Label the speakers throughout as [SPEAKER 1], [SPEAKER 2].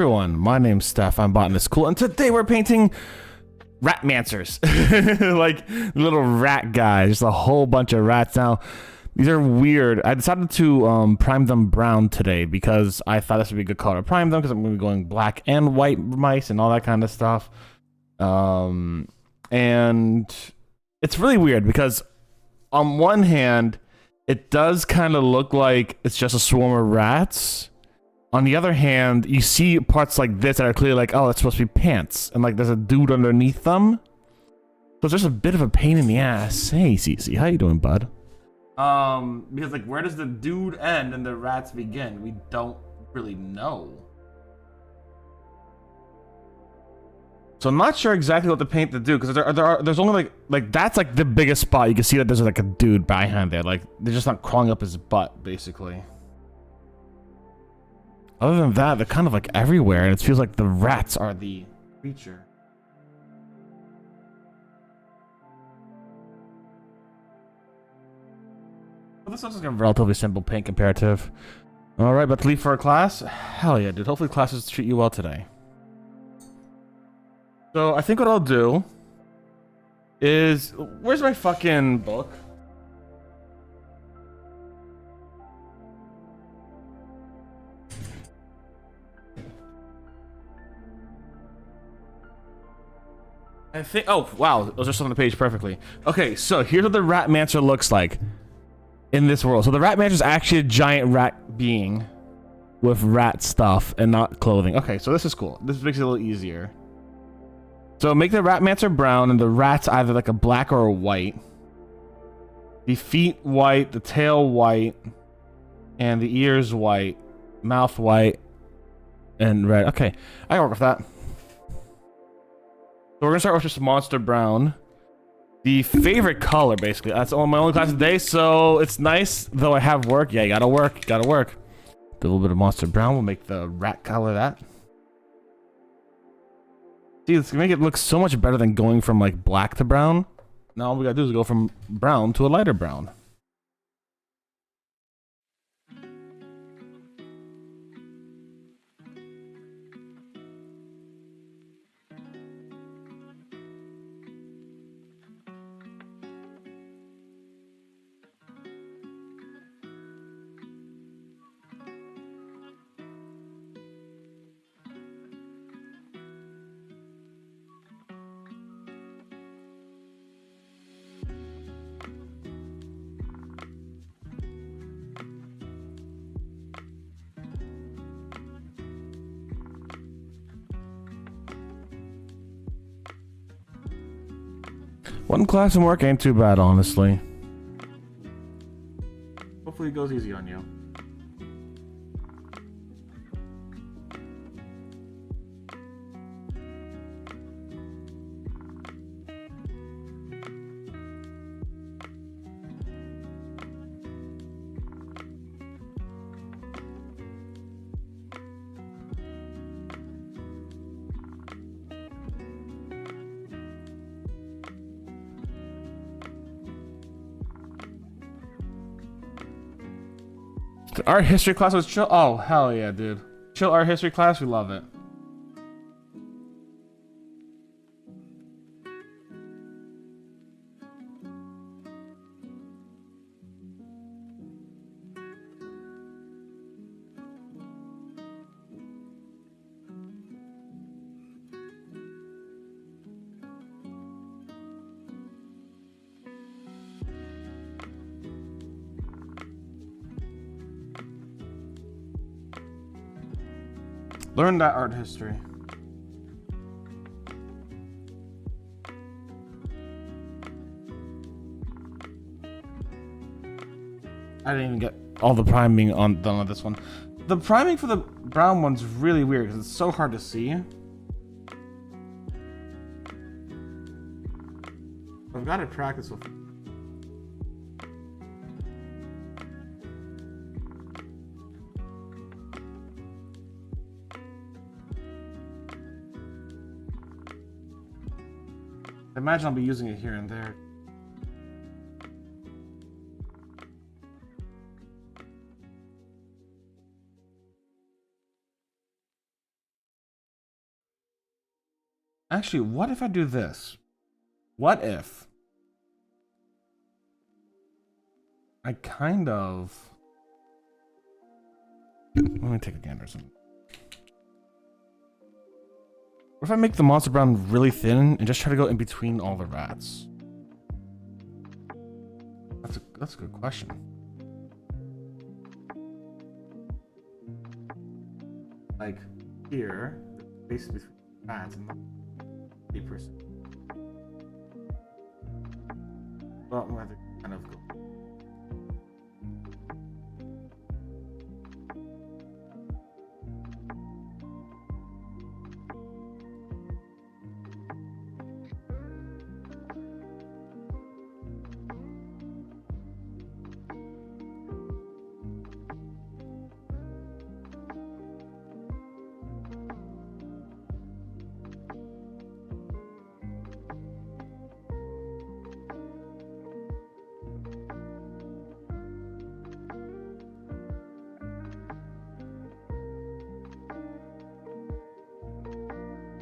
[SPEAKER 1] Everyone, my name's Steph. I'm Botanist Cool, and today we're painting Rat-Mancers. Like little rat guys, just a whole bunch of rats. Now, these are weird. I decided to prime them brown today because I thought this would be a good color to prime them because I'm going to be going black and white mice and all that kind of stuff. And it's really weird because on one hand, it does kind of look like it's just a swarm of rats. On the other hand, you see parts like this that are clearly like, oh, that's supposed to be pants. And like there's a dude underneath them. So it's just a bit of a pain in the ass. Hey, Cece, how you doing, bud? Because like, where does the dude end and the rats begin? We don't really know. So I'm not sure exactly what to paint to do, because there's only like that's like the biggest spot. You can see that there's like a dude behind there. Like, they're just not crawling up his butt, basically. Other than that, they're kind of like everywhere, and it feels like the rats are the creature. Well, this looks like a relatively simple paint comparative. Alright, but to leave for a class? Hell yeah, dude. Hopefully classes treat you well today. So, I think what I'll do is... Where's my fucking book? I think, oh wow, those are still on the page perfectly. Okay, so here's what the Rat-Mancer looks like in this world. So the Rat-Mancer is actually a giant rat being with rat stuff and not clothing. Okay, so this is cool. This makes it a little easier. So make the Rat-Mancer brown and the rat's either like a black or a white. The feet white, the tail white, and the ears white, mouth white, and red. Okay, I can work with that. So we're gonna start with just monster brown. The favorite color, basically. That's my only class today, so it's nice. Though I have work. Yeah, you gotta work. Do a little bit of monster brown. We'll make the rat color that. See, it's gonna make it look so much better than going from like black to brown. Now all we gotta do is go from brown to a lighter brown. One class and work ain't too bad, honestly. Hopefully it goes easy on you. Art history class was chill. Oh, hell yeah, dude. Chill art history class, we love it. Learn that art history. I didn't even get all the priming done on this one. The priming for the brown one's really weird because it's so hard to see. I've got to practice with. I imagine I'll be using it here and there. Actually, what if I do this? What if I kind of... Let me take a gander or something. What if I make the monster brown really thin and just try to go in between all the rats? That's a good question. Like here, the space between rats and 8%. Well, I'm gonna have to kind of go.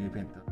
[SPEAKER 1] You paint that.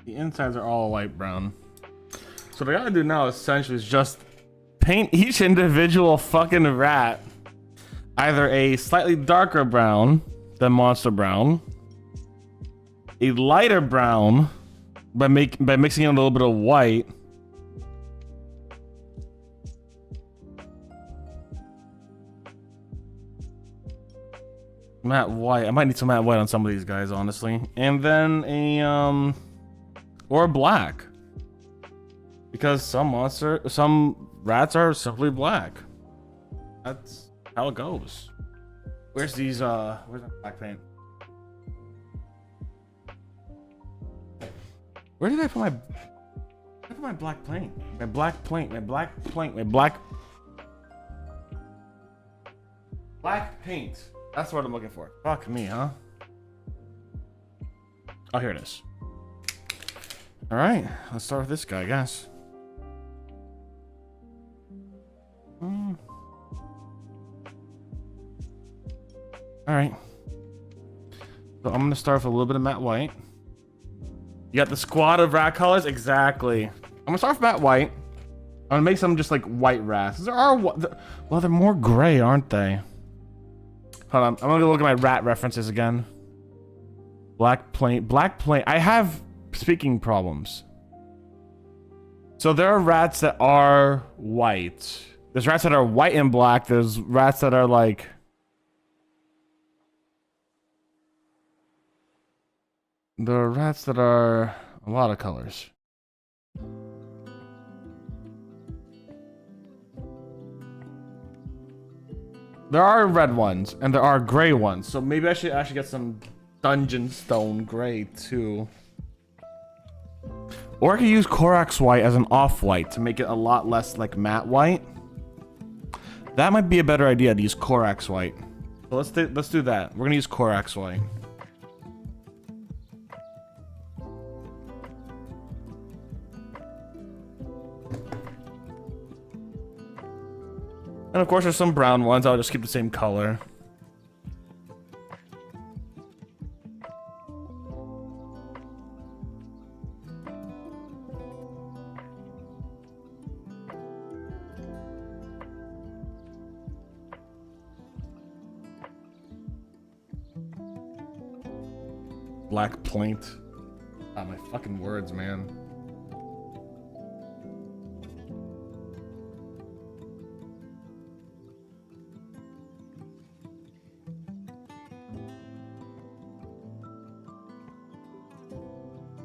[SPEAKER 1] The insides are all light brown. So what I gotta do now essentially is just paint each individual fucking rat either a slightly darker brown than monster brown, a lighter brown by mixing in a little bit of white, matte white. I might need some matte white on some of these guys, honestly, and then a or black, because some rats are simply black. That's how it goes. Where's these where's my black paint? Where did I put my black paint? My black paint, my black paint, my black paint. That's what I'm looking for. Fuck me, huh? Oh, here it is. All right, let's start with this guy, I guess. All right. So I'm gonna start with a little bit of matte white. You got the squad of rat colors, exactly. I'm gonna start with matte white. I'm gonna make some just like white rats. There are well, they're more gray, aren't they? Hold on, I'm gonna look at my rat references again. Black plane. I have speaking problems. So there are rats that are white. There's rats that are white and black. There's rats that are like... There are rats that are a lot of colors. There are red ones and there are gray ones. So maybe I should actually get some dungeon stone gray too. Or I could use Corax white as an off-white to make it a lot less like matte white. That might be a better idea to use Corax white. So let's do that. We're gonna use Corax white. And of course there's some brown ones. I'll just keep the same color. Black plaint. Ah, my fucking words, man.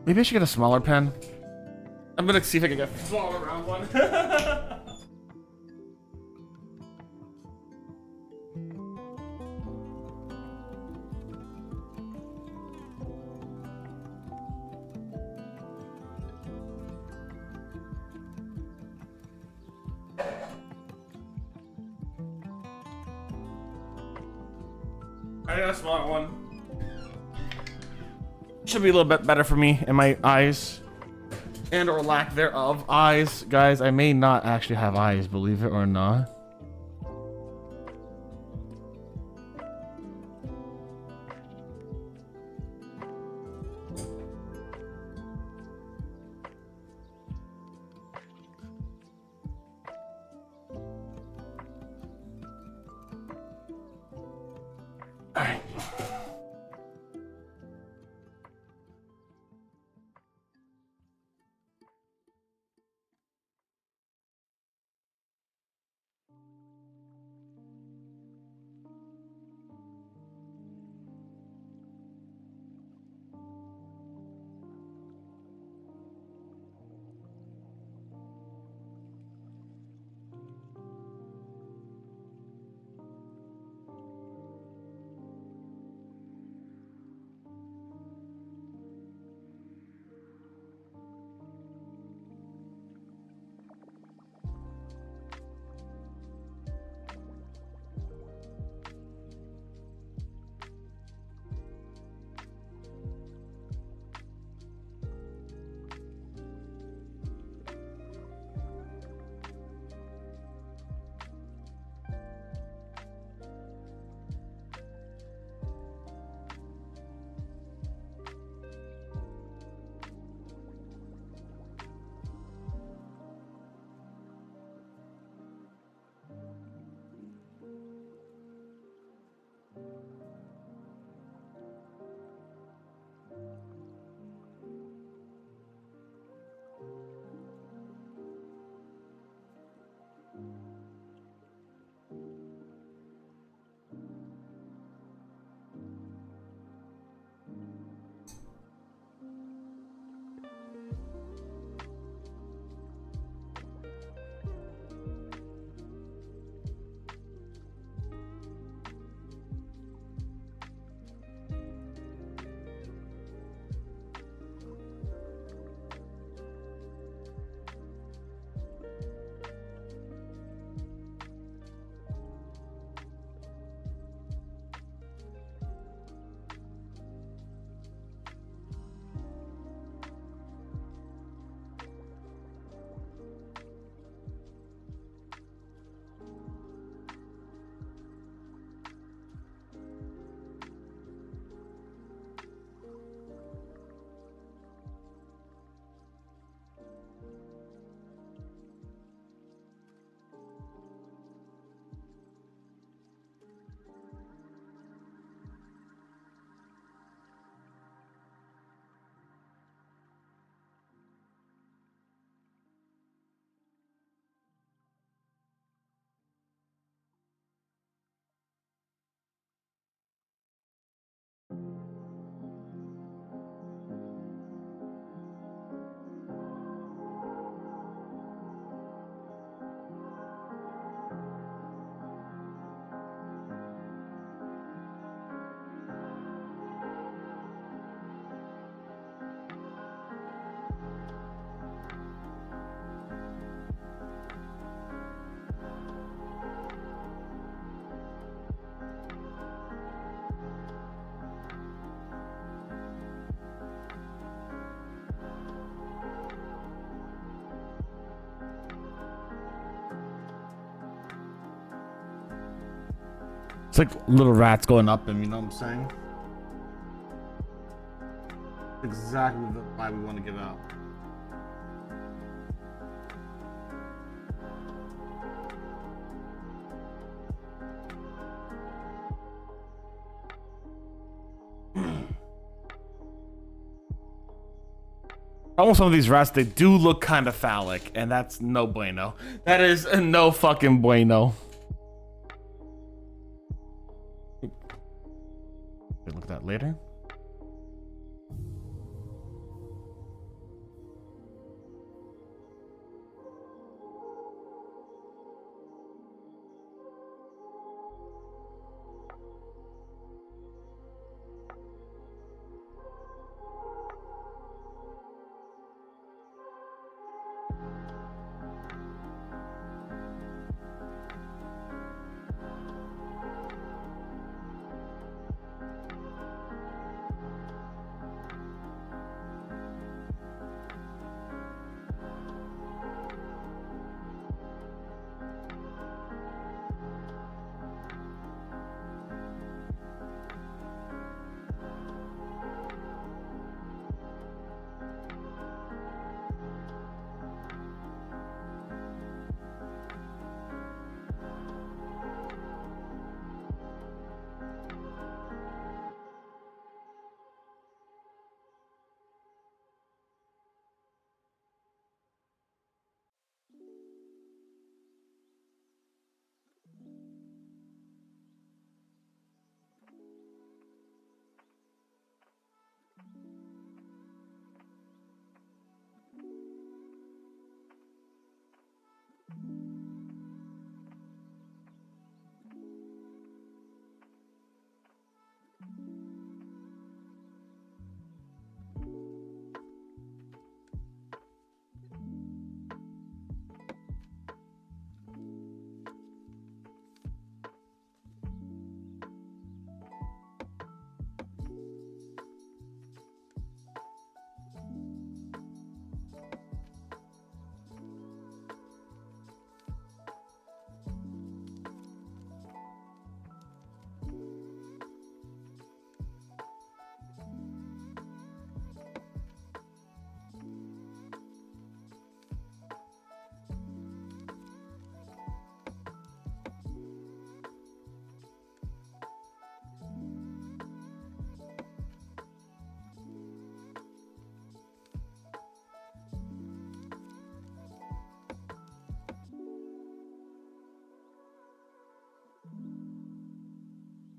[SPEAKER 1] Maybe I should get a smaller pen. I'm gonna see if I can get a smaller round one. I got a smaller one. Should be a little bit better for me in my eyes. And or lack thereof. Eyes. Guys, I may not actually have eyes, believe it or not. Alright. It's like little rats going up him, you know what I'm saying? Exactly the vibe we want to give out. Almost some of these rats, they do look kind of phallic, and that's no bueno. That is no fucking bueno. Look at that later.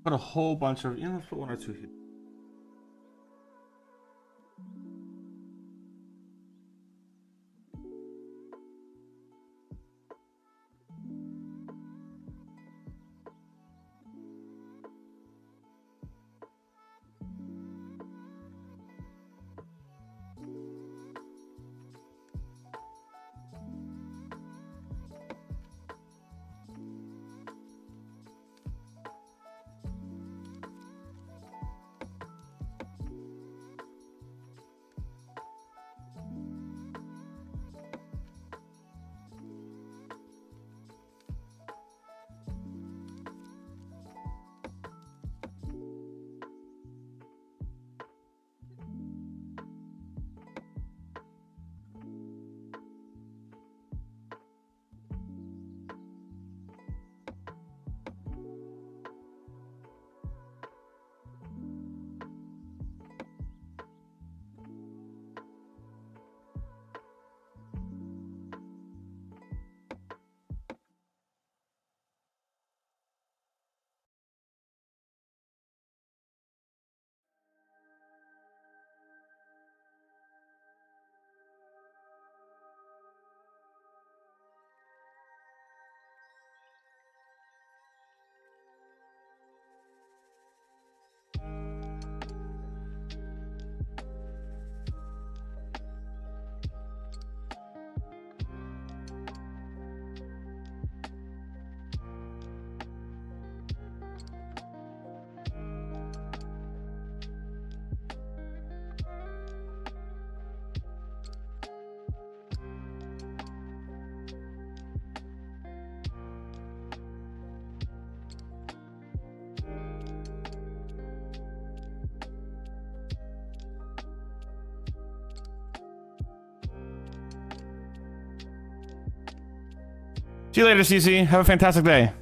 [SPEAKER 1] Put a whole bunch of, let's put one or two here. See you later, CC. Have a fantastic day.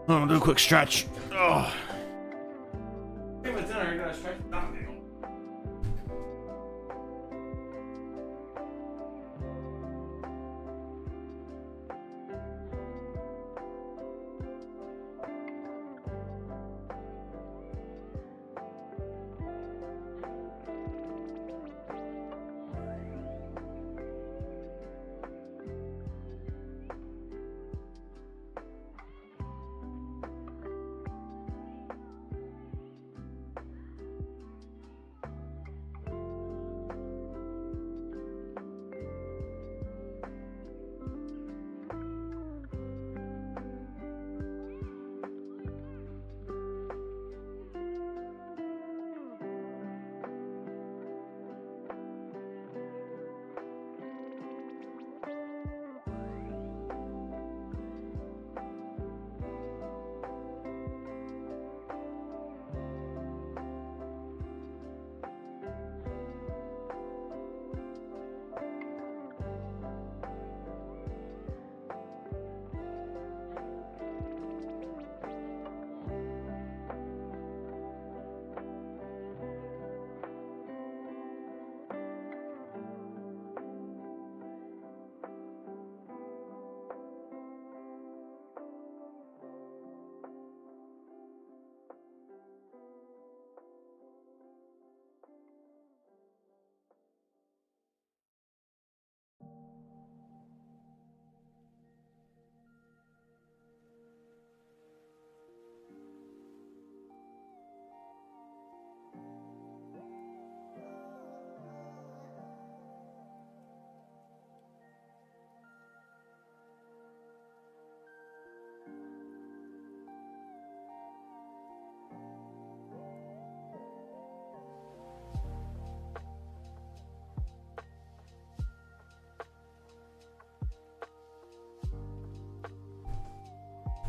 [SPEAKER 1] I'm gonna do a quick stretch. Oh. Dinner, you gotta stretch.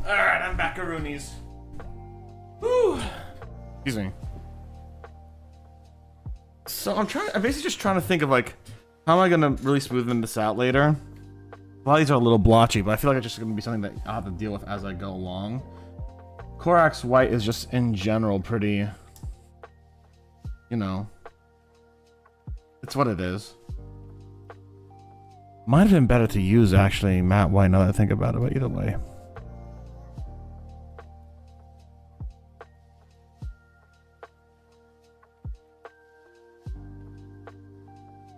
[SPEAKER 1] Alright, I'm backaroonies. Whew. Excuse me. So I'm basically just trying to think of like, how am I gonna really smoothen this out later? A lot of these are a little blotchy, but I feel like it's just gonna be something that I'll have to deal with as I go along. Corax White is just in general pretty, you know, it's what it is. Might have been better to use actually matte white now that I think about it, but either way.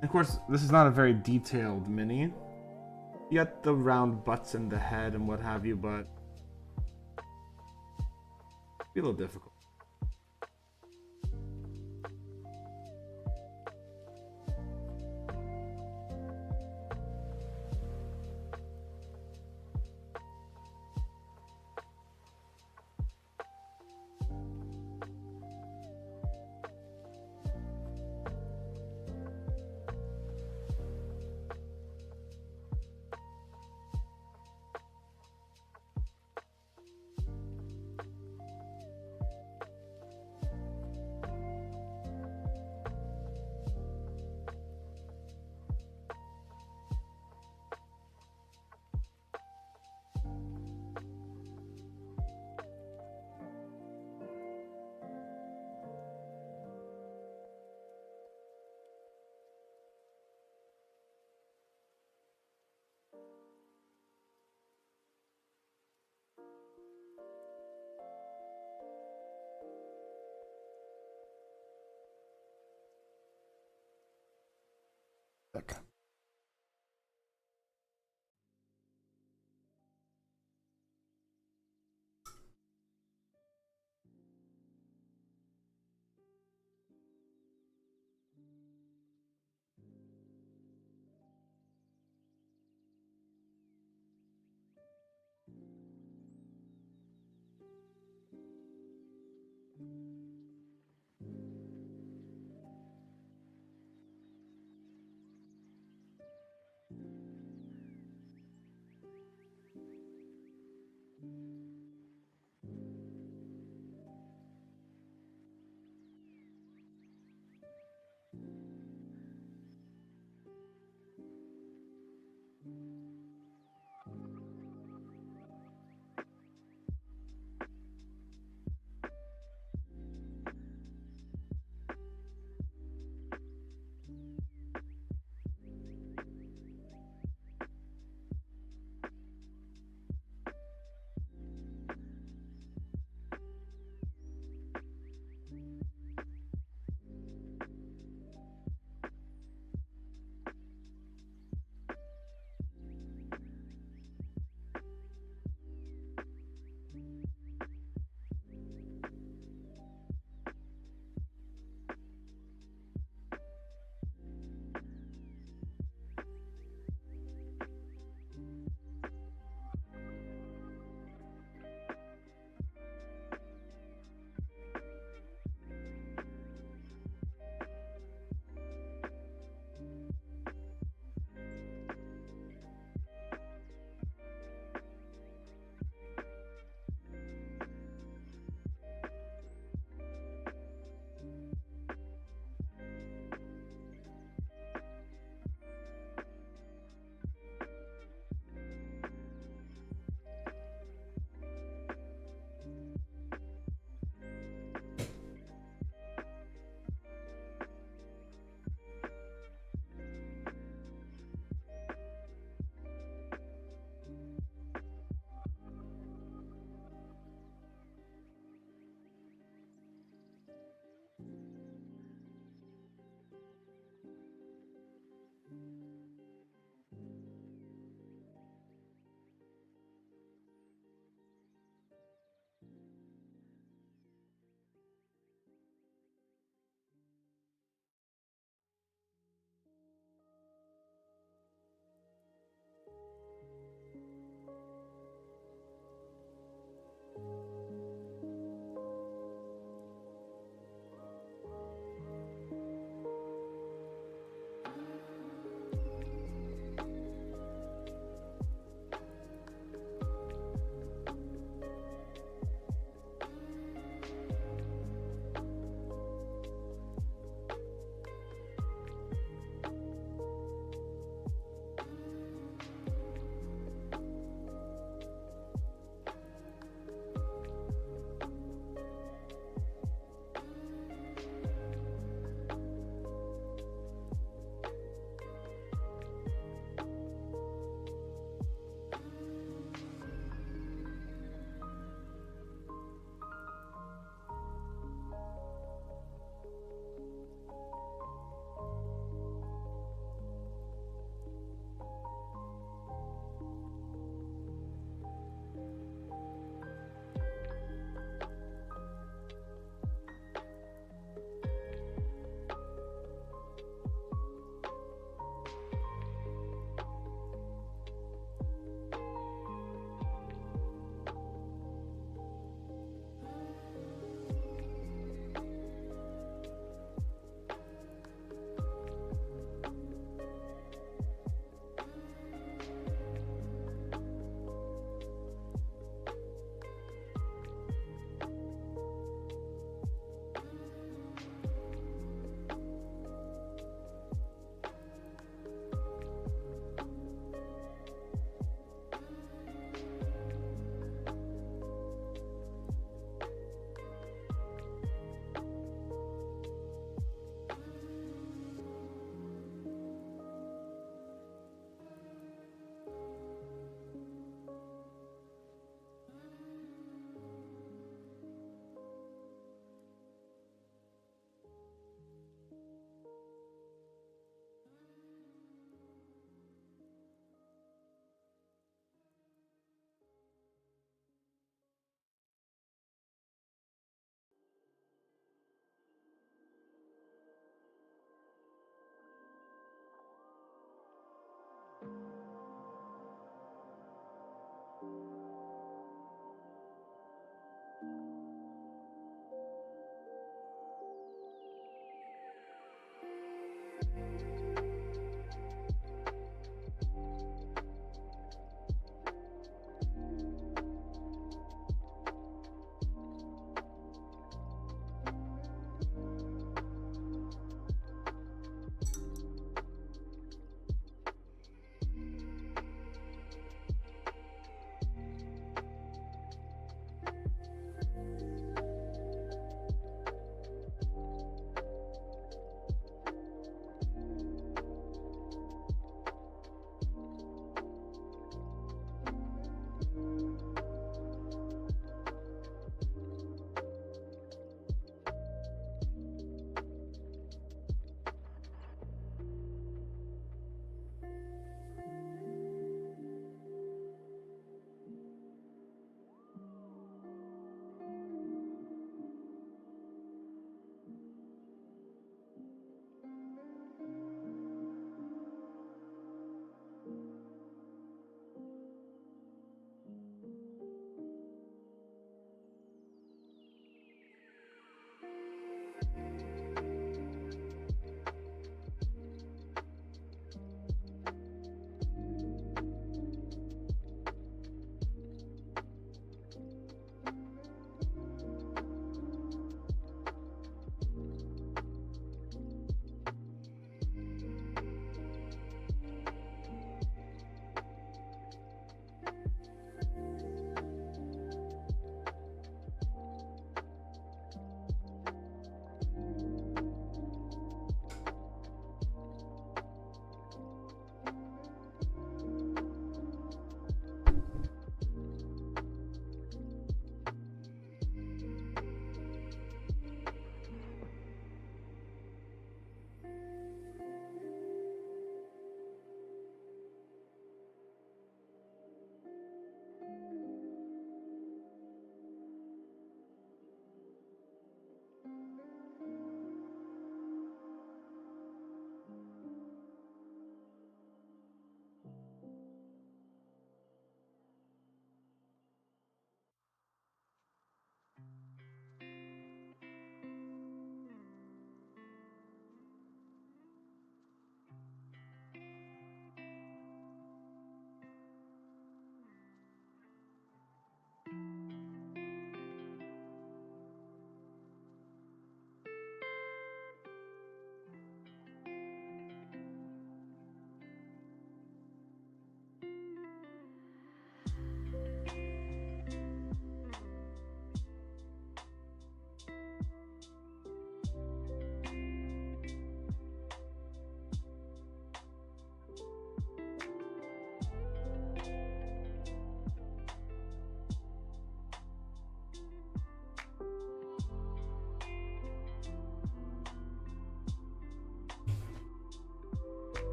[SPEAKER 1] Of course, this is not a very detailed mini. You got the round butts in the head and what have you, but it'd be a little difficult. Okay.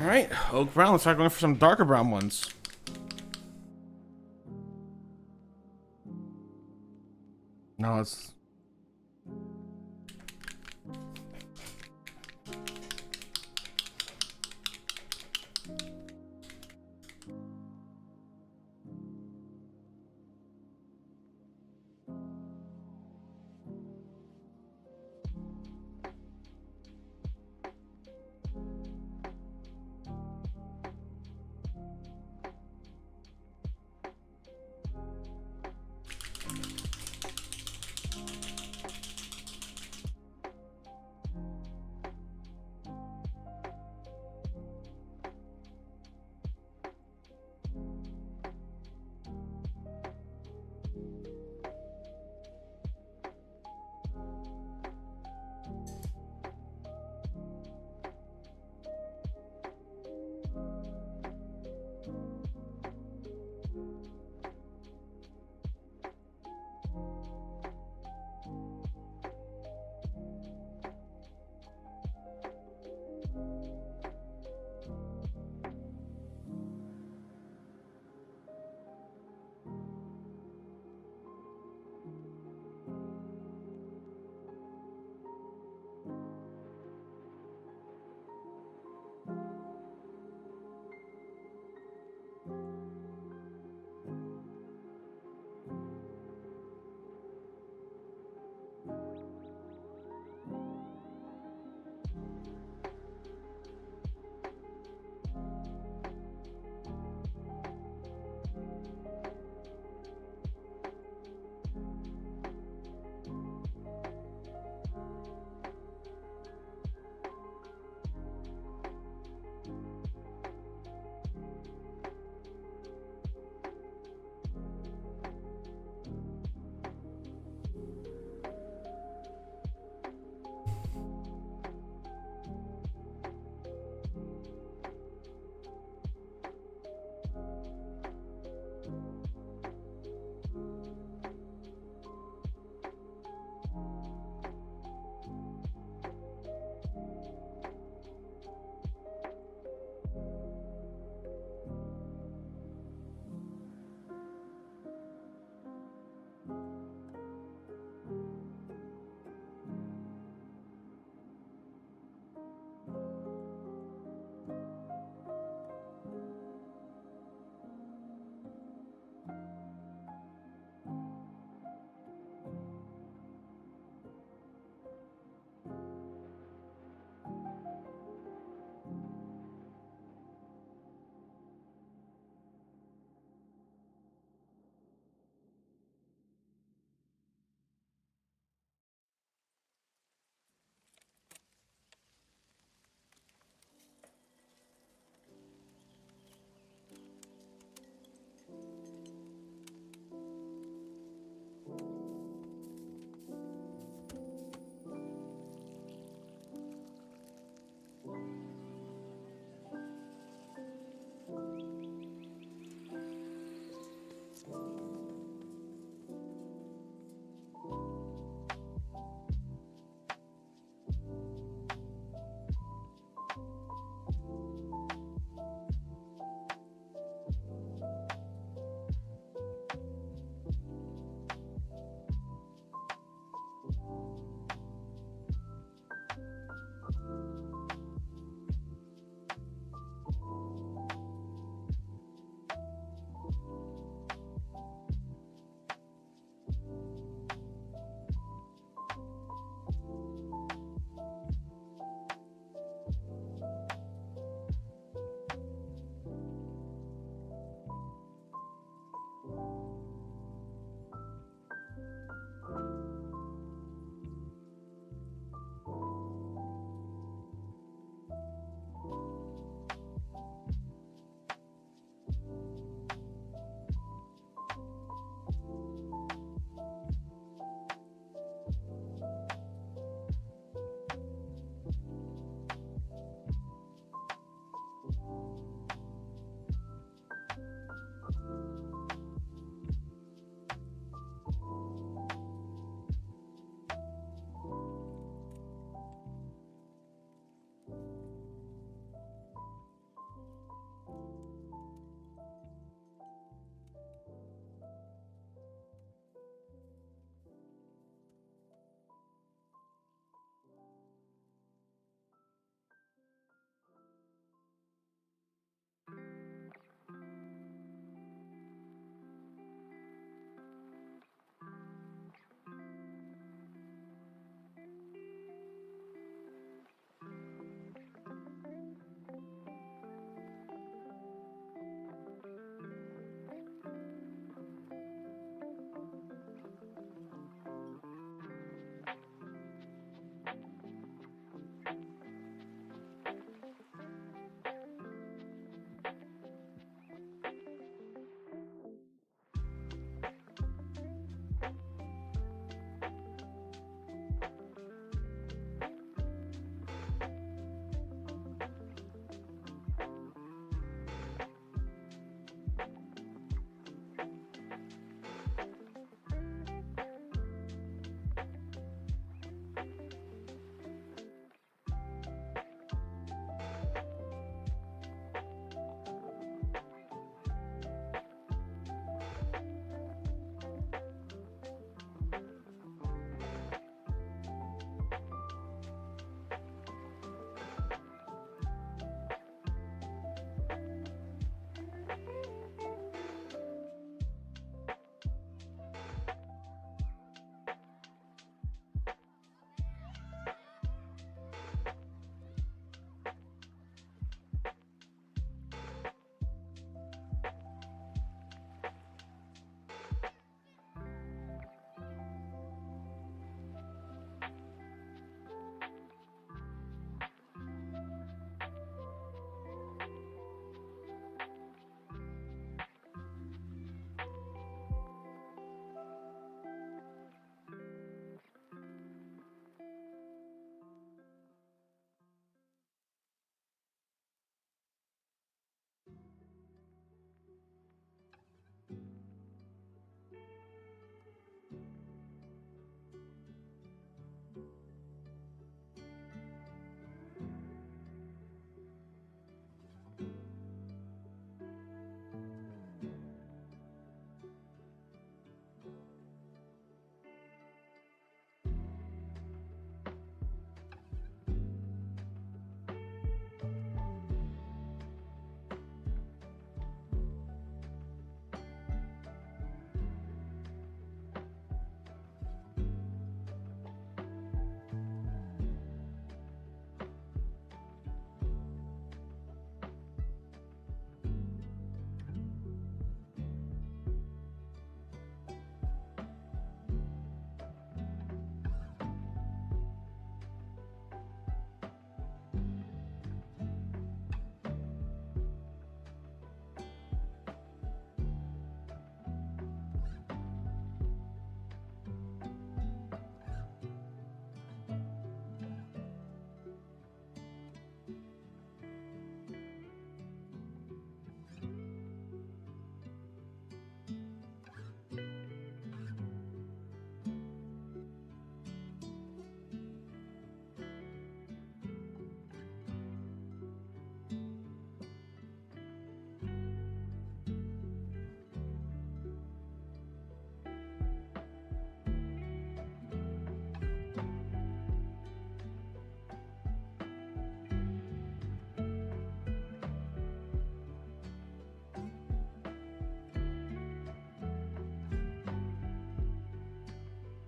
[SPEAKER 1] All right, oak brown. Let's start going for some darker brown ones. No, it's...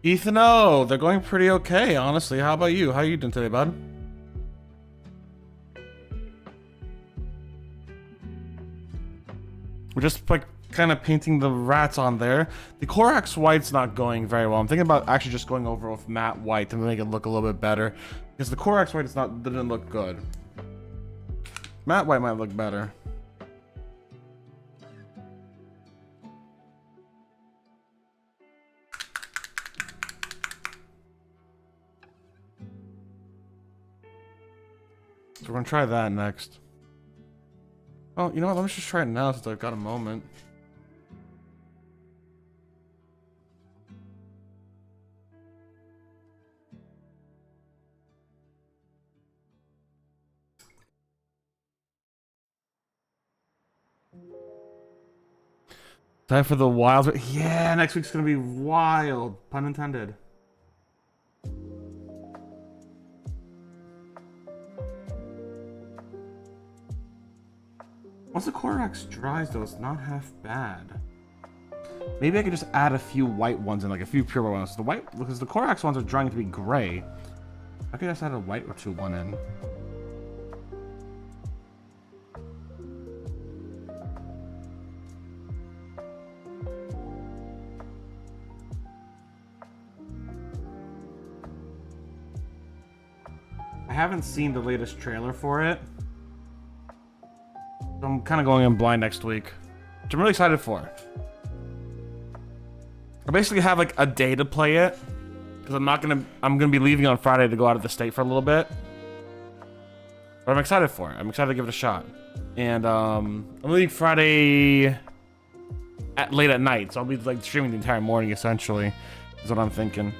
[SPEAKER 1] Ethan, oh, they're going pretty okay, honestly. How about you? How are you doing today, bud? We're just like kind of painting the rats on there. The Corax white's not going very well. I'm thinking about actually just going over with matte white to make it look a little bit better, because the Corax white didn't look good. Matte white might look better. So we're gonna try that next. Oh, you know what? Let me just try it now since I've got a moment. Time for the wild. Yeah, next week's gonna be wild. Pun intended. Once the Corax dries, though, it's not half bad. Maybe I could just add a few white ones and like a few pure ones. The white, because the Corax ones are drying to be gray. I could just add a white or two one in. I haven't seen the latest trailer for it. So I'm kind of going in blind next week, which I'm really excited for. I basically have like a day to play it, because I'm gonna be leaving on Friday to go out of the state for a little bit. But I'm excited for it. I'm excited to give it a shot. And I'm leaving Friday late at night, so I'll be like streaming the entire morning essentially, is what I'm thinking.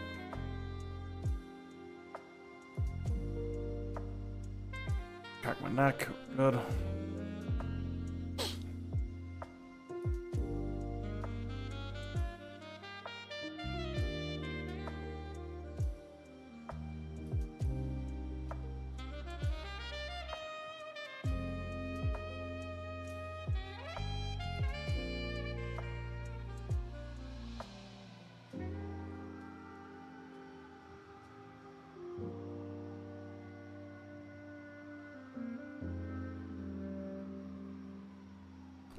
[SPEAKER 1] Crack my neck. Good.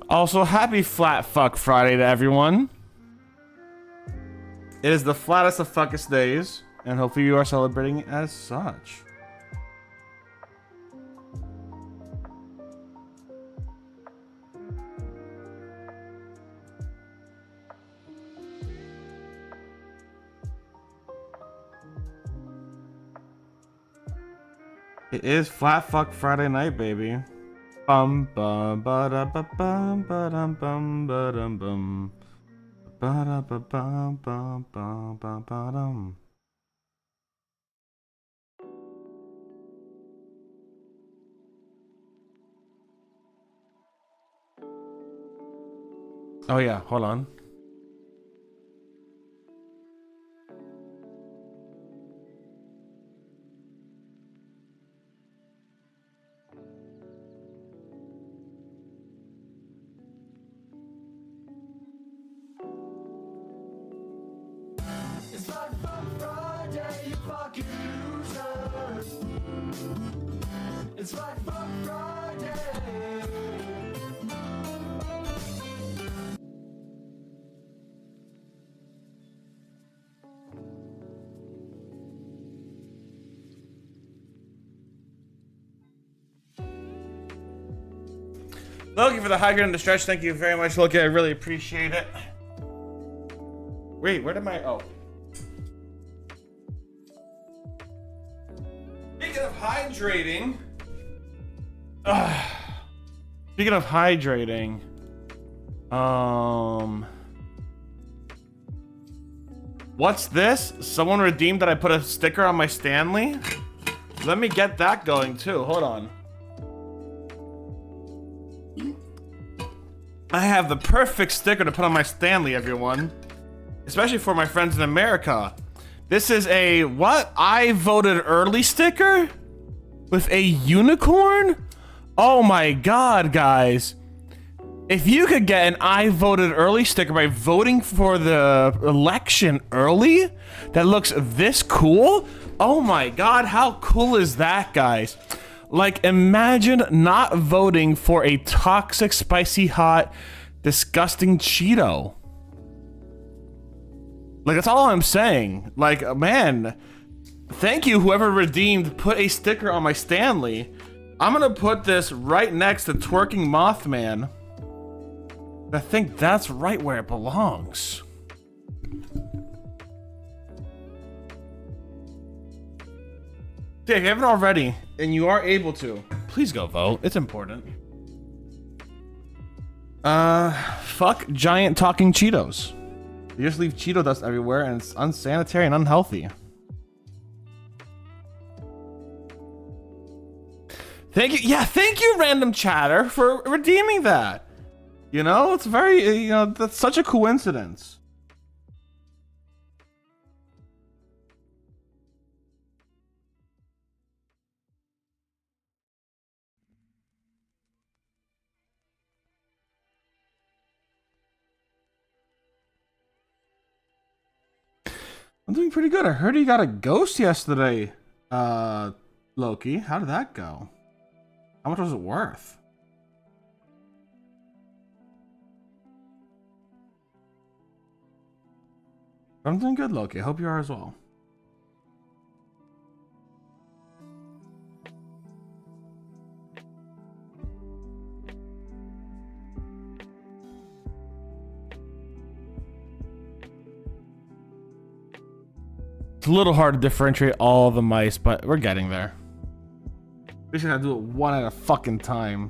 [SPEAKER 1] Also, happy Flat Fuck Friday to everyone. It is the flattest of fuckest days, and hopefully you are celebrating it as such. It is Flat Fuck Friday night, baby. Bum bum ba da ba bum ba dum bum ba dum bum ba da ba bum bum bum bum ba dum. Oh yeah, hold on.
[SPEAKER 2] It's Flat Fuck Friday, you fucking losers. It's Flat Fuck Friday.
[SPEAKER 1] Loki for the high ground and the stretch. Thank you very much, Loki. I really appreciate it. Wait, where did my... Oh. Speaking of hydrating... Speaking of hydrating... What's this? Someone redeemed that I put a sticker on my Stanley? Let me get that going too. Hold on. I have the perfect sticker to put on my Stanley, everyone. Especially for my friends in America. This is a, what? I voted early sticker? With a unicorn? Oh my god, guys. If you could get an I voted early sticker by voting for the election early that looks this cool, oh my god, how cool is that, guys? Like, imagine not voting for a toxic, spicy, hot, disgusting Cheeto. Like, that's all I'm saying. Like, man, thank you, whoever redeemed, put a sticker on my Stanley. I'm gonna put this right next to Twerking Mothman. I think that's right where it belongs. Yeah, if you haven't already, and you are able to, please go vote. It's important. Fuck giant talking Cheetos. You just leave Cheeto dust everywhere, and it's unsanitary and unhealthy. Thank you. Yeah, thank you, random chatter, for redeeming that. You know, it's very, you know, that's such a coincidence. I'm doing pretty good. I heard you got a ghost yesterday, Loki. How did that go? How much was it worth? I'm doing good, Loki. I hope you are as well. It's a little hard to differentiate all the mice, but we're getting there. We should have to do it one at a fucking time.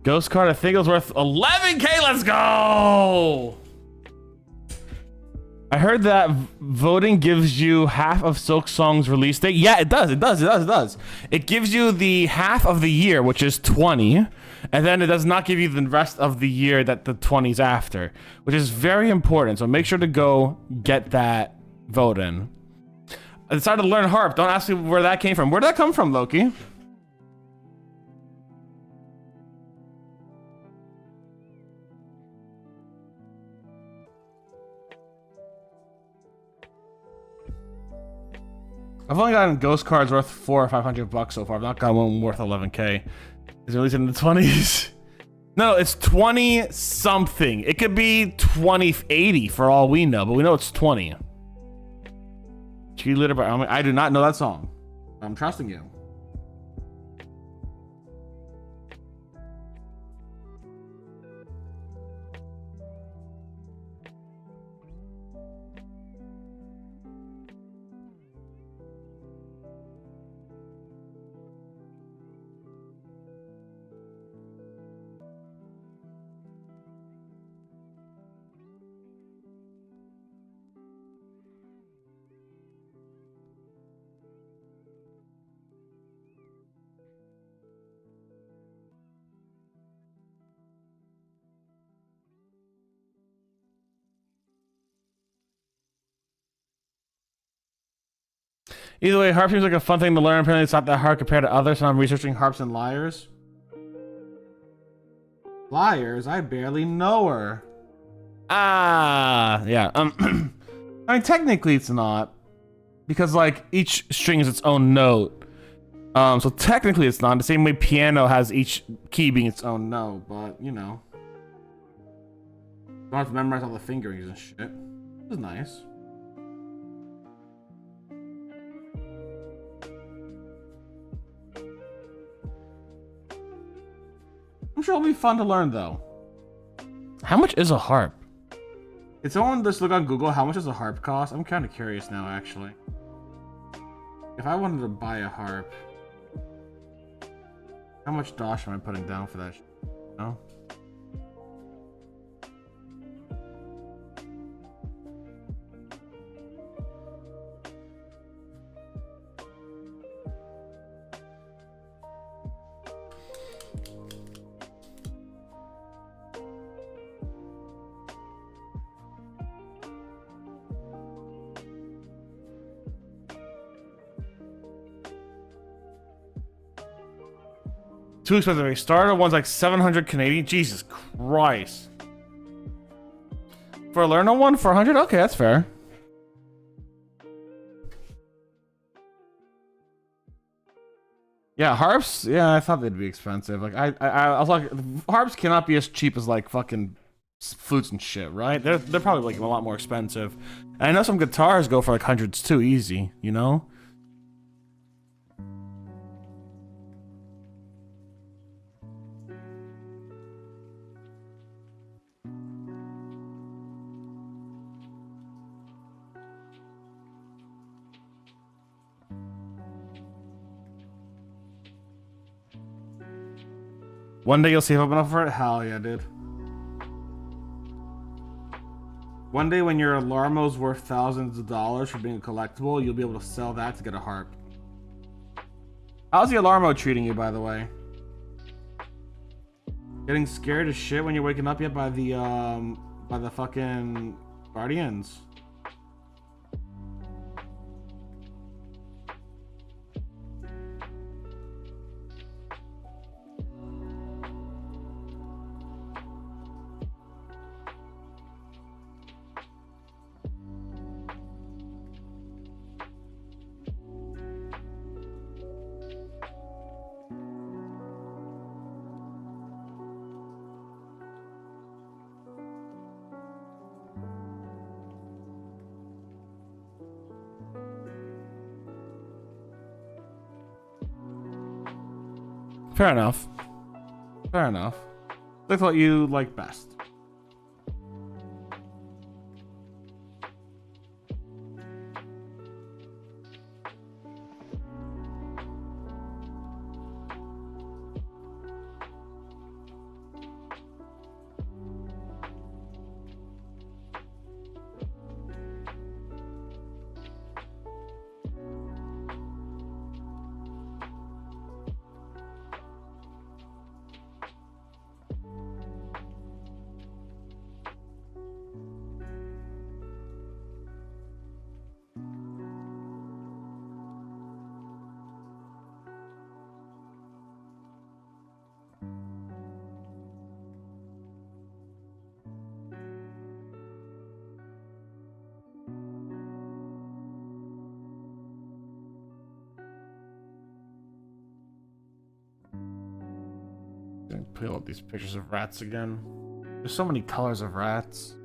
[SPEAKER 1] Ghost card, I think it was worth 11K. Let's go! I heard that voting gives you half of Silk Song's release date. Yeah, it does. It does. It does. It does. It gives you the half of the year, which is 20, and then it does not give you the rest of the year that the 20's after, which is very important. So make sure to go get that vote in. I decided to learn harp. Don't ask me where that came from. Where did that come from, Loki? I've only gotten ghost cards worth $400 or $500 so far. I've not gotten one worth 11K. Is it released in the 20s? No, it's 20 something. It could be 2080 for all we know, but we know it's 20. Cheerleader by I do not know that song. I'm trusting you. Either way, harp seems like a fun thing to learn. Apparently it's not that hard compared to others, and I'm researching harps and lyres. Lyres? I barely know her. Ah, yeah. I mean, technically it's not. Because, like, each string is its own note. So technically it's not. The same way piano has each key being its own note, but, you know. Don't have to memorize all the fingerings and shit. This is nice. I'm sure it'll be fun to learn, though. How much is a harp? Did someone just look on Google how much does a harp cost? I'm kind of curious now, actually. If I wanted to buy a harp, how much dosh am I putting down for that? No? Too expensive. A starter one's like 700 Canadian. Jesus Christ. For a learner one, 400? Okay, that's fair. Yeah, harps. Yeah, I thought they'd be expensive. Like I was like, harps cannot be as cheap as like fucking flutes and shit, right? They're probably like a lot more expensive. And I know some guitars go for like hundreds too, easy. You know. One day you'll save up enough for it? Hell yeah, dude. One day when your Alarmo's worth thousands of dollars for being a collectible, you'll be able to sell that to get a harp. How's the Alarmo treating you, by the way? Getting scared as shit when you're waking up yet by the fucking Guardians? Fair enough. Fair enough. That's what you like best. Put all these pictures of rats again. There's so many colors of rats.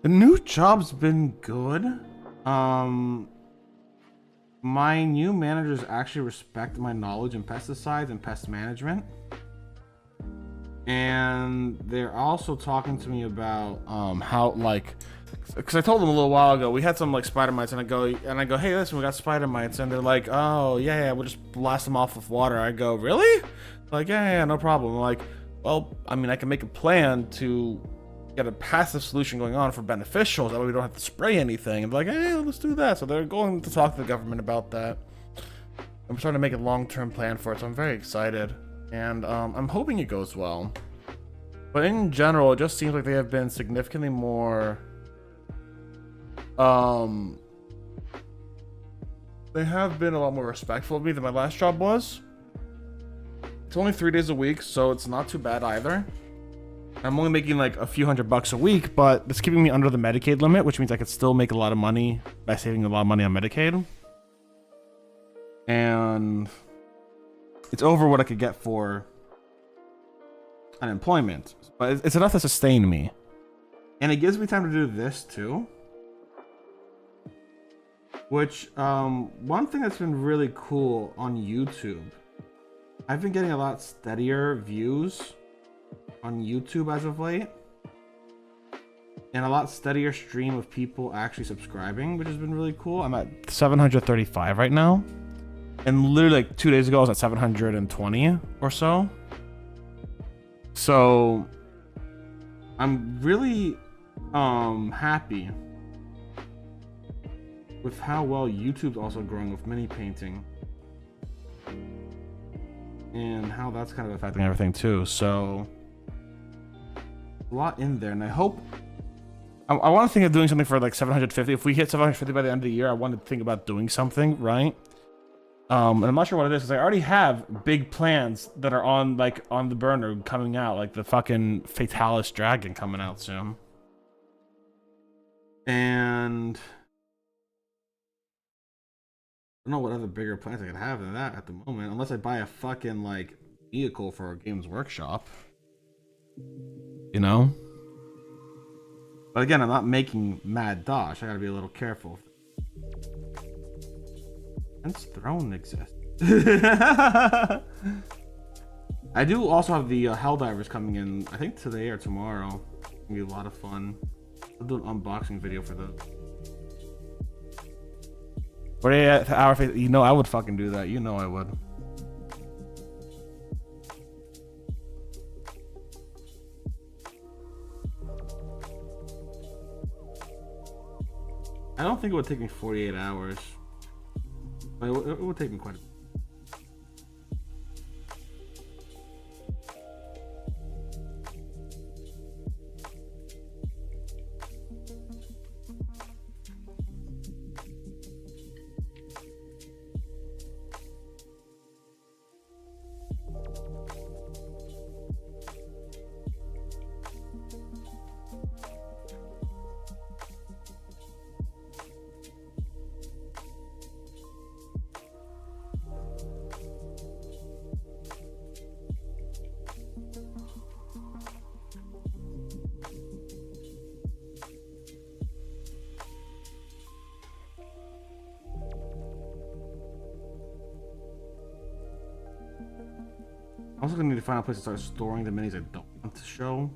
[SPEAKER 1] The new job's been good. My new managers actually respect my knowledge in pesticides and pest management. And they're also talking to me about how, like, because I told them a little while ago we had some like spider mites, and I go, hey, listen, we got spider mites, and they're like, oh yeah, we'll just blast them off with water. I go, really? Like, yeah, no problem. I'm like, well, I mean, I can make a plan to get a passive solution going on for beneficials, that way we don't have to spray anything. And they're like, hey, let's do that. So they're going to talk to the government about that. I'm trying to make a long-term plan for it, so I'm very excited. And I'm hoping it goes well. But in general, it just seems like they have been significantly more... They have been a lot more respectful of me than my last job was. It's only 3 days a week, so it's not too bad either. I'm only making like a few $100 a week, but it's keeping me under the Medicaid limit, which means I could still make a lot of money by saving a lot of money on Medicaid. And it's over what I could get for unemployment, but it's enough to sustain me. And it gives me time to do this too. Which, one thing that's been really cool on YouTube, I've been getting a lot steadier views on YouTube as of late. And a lot steadier stream of people actually subscribing, which has been really cool. I'm at 735 right now. And literally like 2 days ago, I was at 720 or so. So I'm really happy with how well YouTube's also growing with mini painting. And how that's kind of affecting everything too. So a lot in there, and I hope I want to think of doing something for like 750. If we hit 750 by the end of the year, I want to think about doing something, right? And I'm not sure what it is, because I already have big plans that are on the burner coming out, like the fucking Fatalis Dragon coming out soon. And I don't know what other bigger plans I could have than that at the moment, unless I buy a fucking like vehicle for a Games Workshop. You know? But again, I'm not making mad dosh. I gotta be a little careful. Hence Throne exists. I do also have the Helldivers coming in, I think today or tomorrow. It's gonna be a lot of fun. I'll do an unboxing video for those. 48 hour face. You know I would fucking do that. You know I would. I don't think it would take me 48 hours. But it would take me quite a bit. I'm also gonna need to find a place to start storing the minis I don't want to show.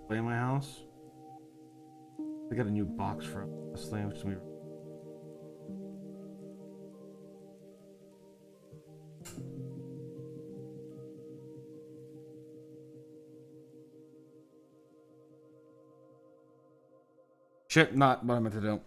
[SPEAKER 1] Play in my house. I got a new box for this thing, which is gonna be... Shit, not what I meant to do.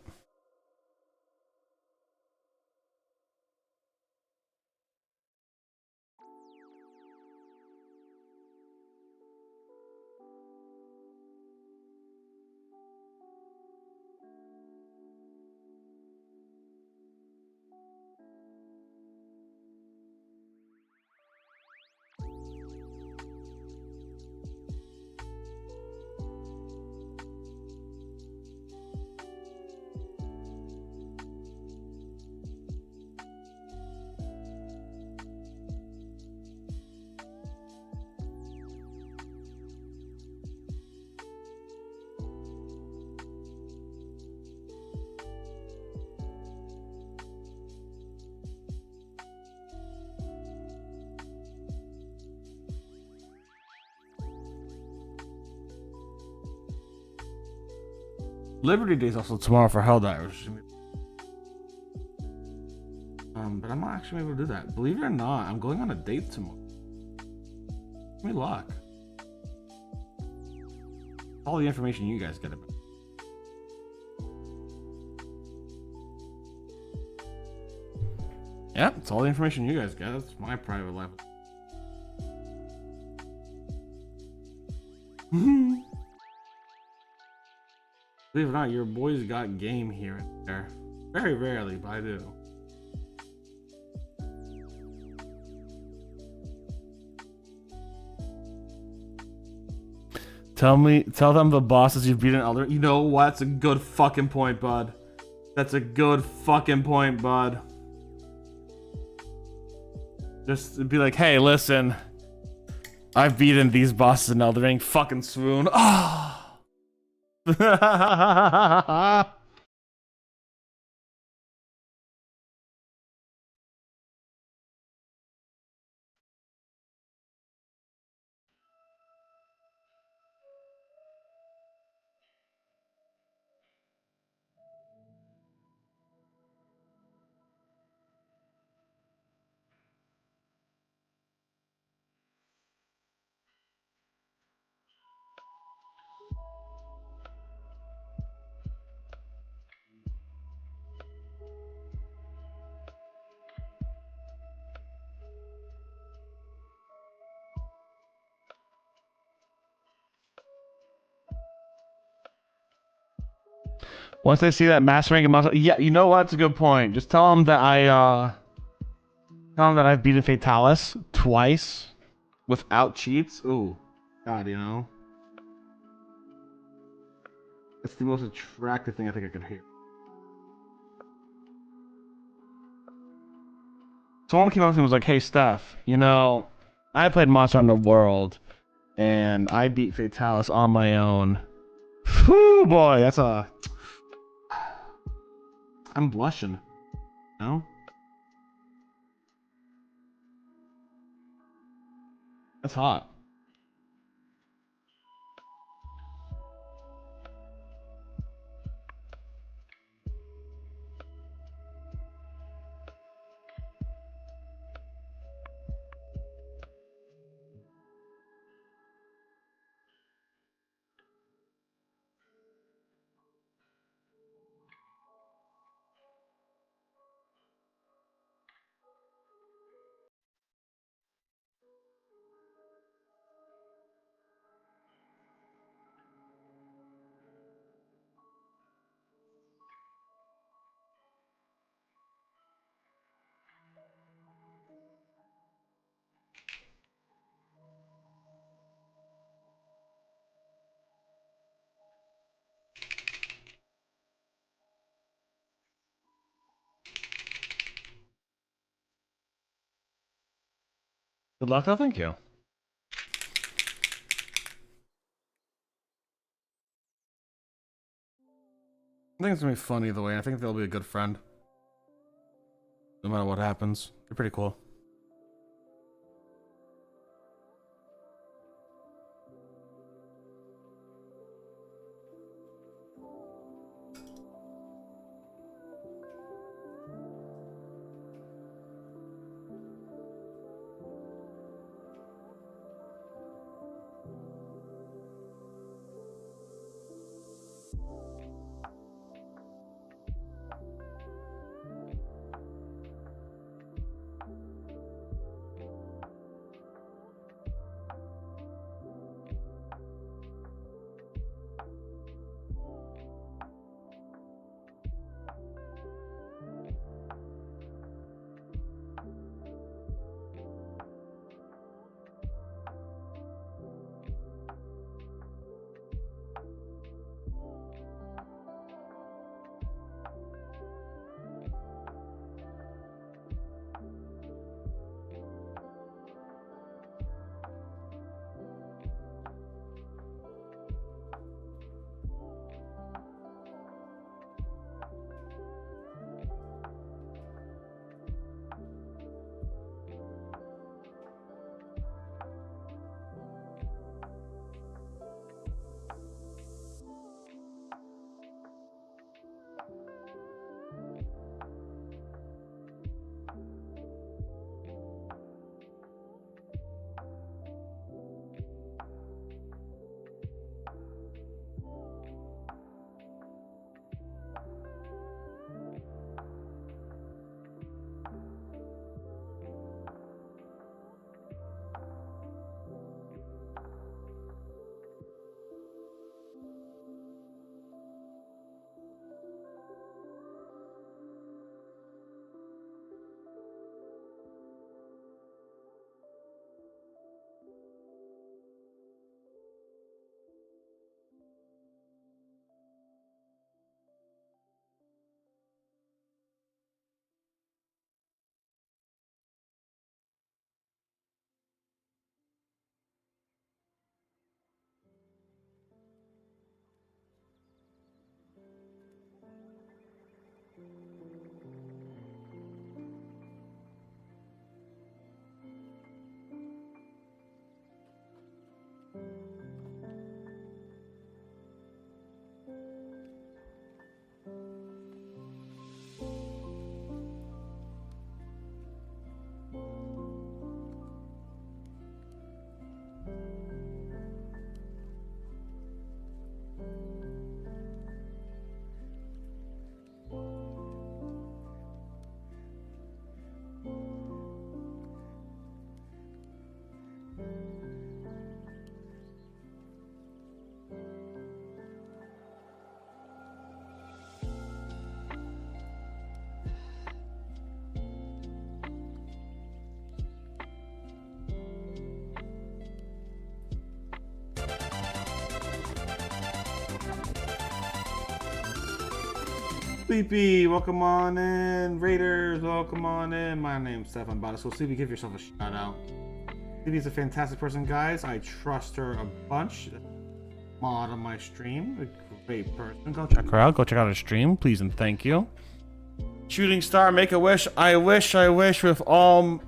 [SPEAKER 1] Liberty Day is also tomorrow for Helldivers. But I'm not actually able to do that. Believe it or not, I'm going on a date tomorrow. Give me luck. All the information you guys get about. Yeah, it's all the information you guys get. That's my private life. Believe it or not, your boys got game here and there. Very rarely, but I do. Tell them the bosses you've beaten Elder. You know what? That's a good fucking point, bud. That's a good fucking point, bud. Just be like, hey, listen. I've beaten these bosses in Elden Ring. Fucking swoon. Oh. Once they see that master rank muscle, yeah, you know what? That's a good point. Just tell them that I've beaten Fatalis twice without cheats. Ooh, God, you know, it's the most attractive thing I think I could hear. Someone came up to me and was like, "Hey, Steph, you know, I played Monster Hunter World, and I beat Fatalis on my own." Whew, boy, that's a. I'm blushing. No, that's hot. Good luck, though. Thank you. I think it's gonna be fun either way. I think they'll be a good friend, no matter what happens. They're pretty cool. Sleepy, welcome on in. Raiders, welcome on in. My name's Stefan Botanist Cool. Sleepy, give yourself a shout out. Sleepy's a fantastic person, guys. I trust her a bunch. Mod on my stream, a great person. Go check her out. Go check out her stream, please and thank you. Shooting star, make a wish. I wish with all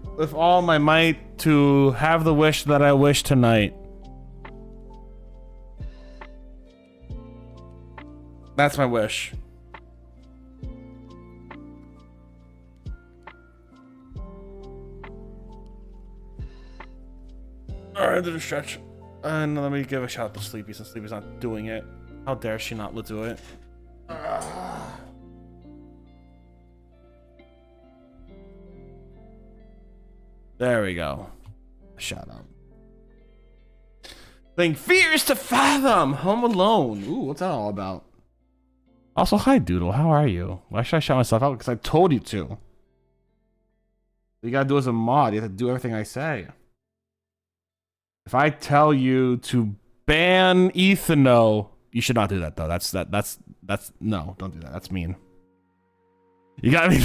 [SPEAKER 1] my might to have the wish that I wish tonight. That's my wish. Alright, do the stretch. And let me give a shout out to Sleepy since Sleepy's not doing it. How dare she not do it? There we go. Shout out. Thing fears to fathom. Home Alone. Ooh, what's that all about? Also, hi Doodle. How are you? Why should I shout myself out? Because I told you to. You gotta do as a mod. You have to do everything I say. If I tell you to ban Ethano, you should not do that though. That's no, don't do that. That's mean. You got me.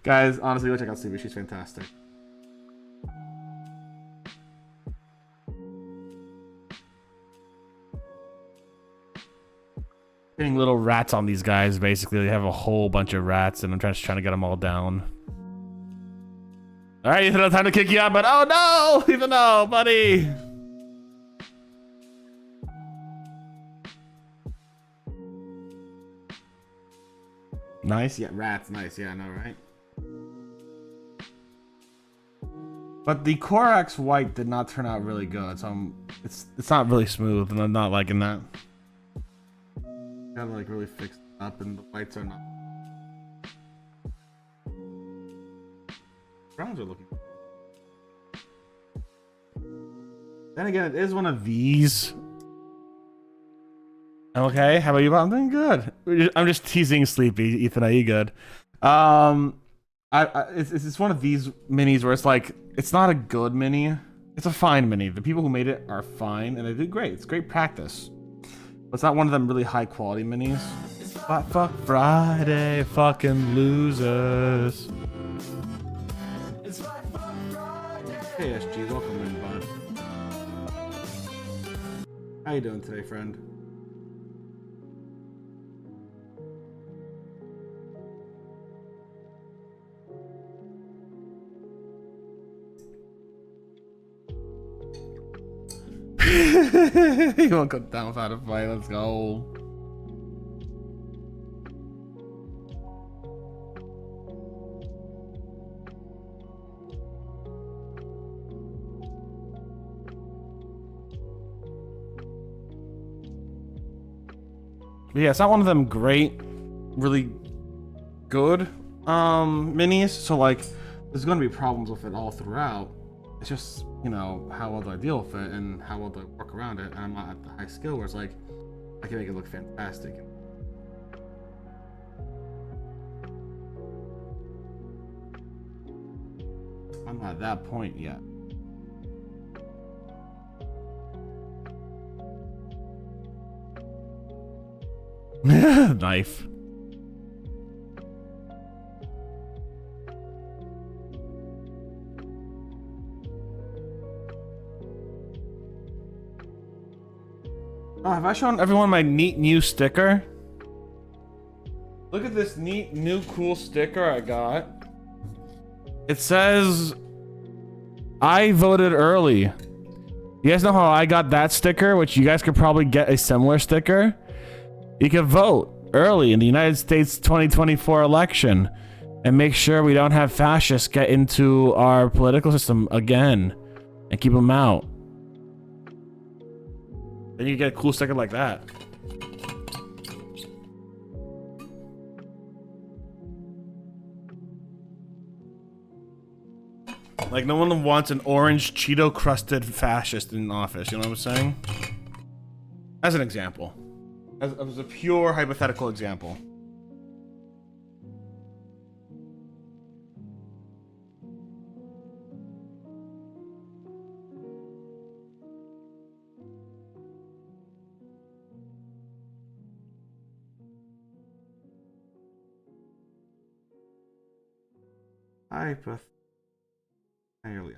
[SPEAKER 1] Guys, honestly, go check out Sleepy. She's fantastic. Getting little rats on these guys, basically. They have a whole bunch of rats, and I'm just trying to get them all down. Alright, Ethan, time to kick you out, but oh no! Even though, buddy! Nice, yeah, rats, nice, yeah, I know, right? But the Korax white did not turn out really good, so it's not really smooth, and I'm not liking that. Gotta like really fix it up, and the whites are not. Browns are looking. Then again, it is one of these. Okay, how about you? I'm doing good. I'm just teasing Sleepy. Ethan, are you good? It's one of these minis where it's like it's not a good mini. It's a fine mini. The people who made it are fine, and they did great. It's great practice. But it's not one of them really high quality minis. Fuck Friday, fucking losers. Hey SG, welcome in, bud. How you doing today, friend? You won't go down without a fight, let's go. But yeah, it's not one of them great, really good minis, so like there's gonna be problems with it all throughout. It's just, you know, how well do I deal with it and how well do I work around it, and I'm not at the high skill where it's like I can make it look fantastic. I'm not at that point yet. Knife. Oh, have I shown everyone my neat new sticker? Look at this neat new cool sticker I got. It says, I voted early. You guys know how I got that sticker, which you guys could probably get a similar sticker? You can vote early in the United States 2024 election and make sure we don't have fascists get into our political system again and keep them out. Then you get a cool sticker like that. Like, no one wants an orange Cheeto-crusted fascist in office, you know what I'm saying? As an example. As a pure hypothetical example. hypoth. Entirely.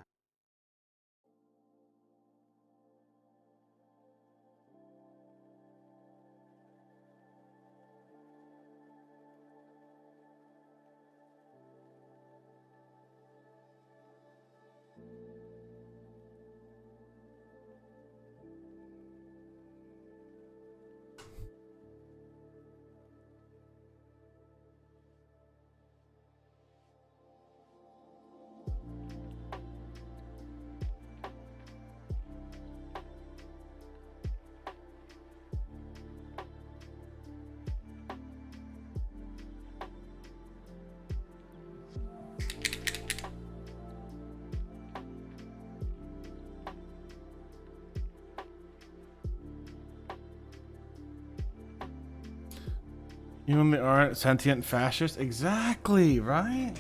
[SPEAKER 1] Even they aren't sentient fascists? Exactly, right?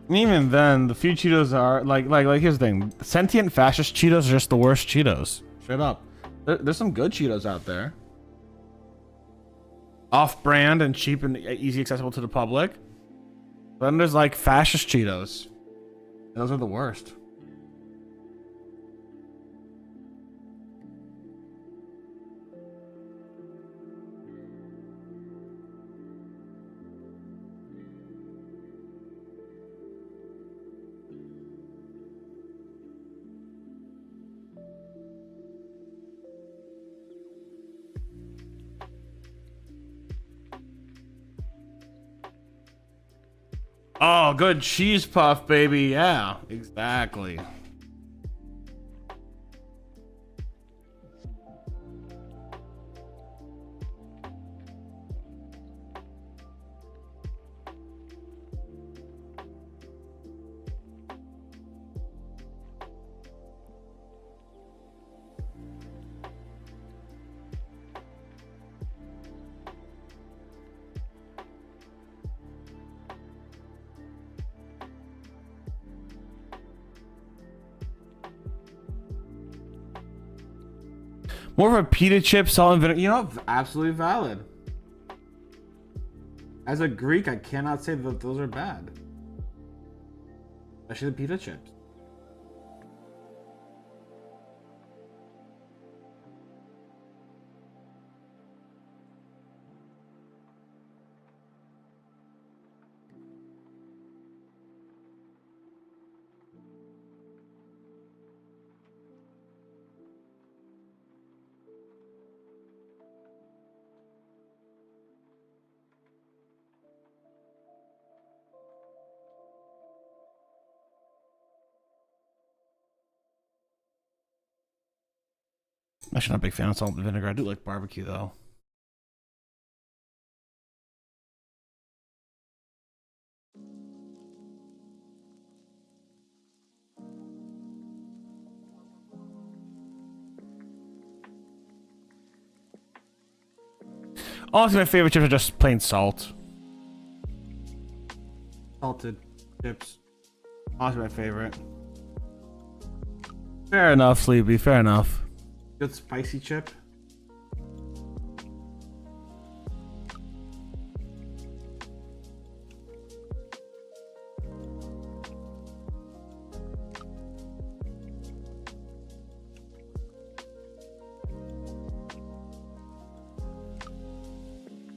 [SPEAKER 1] And even then, the few Cheetos are like here's the thing. Sentient fascist Cheetos are just the worst Cheetos. Straight up. There's some good Cheetos out there. Off-brand and cheap and easy accessible to the public. But then there's like fascist Cheetos. And those are the worst. Oh, good cheese puff, baby. Yeah, exactly. More of a pita chip, salt and vinegar. You know, absolutely valid. As a Greek, I cannot say that those are bad. Especially the pita chips. I'm actually not a big fan of salt and vinegar. I do like barbecue though. Honestly, my favorite chips are just plain salt. Salted chips. Honestly, my favorite. Fair enough, Sleepy. Fair enough. Good spicy chip.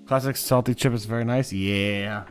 [SPEAKER 1] Classic salty chip is very nice. Yeah.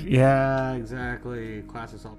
[SPEAKER 1] Yeah, exactly. Class assault.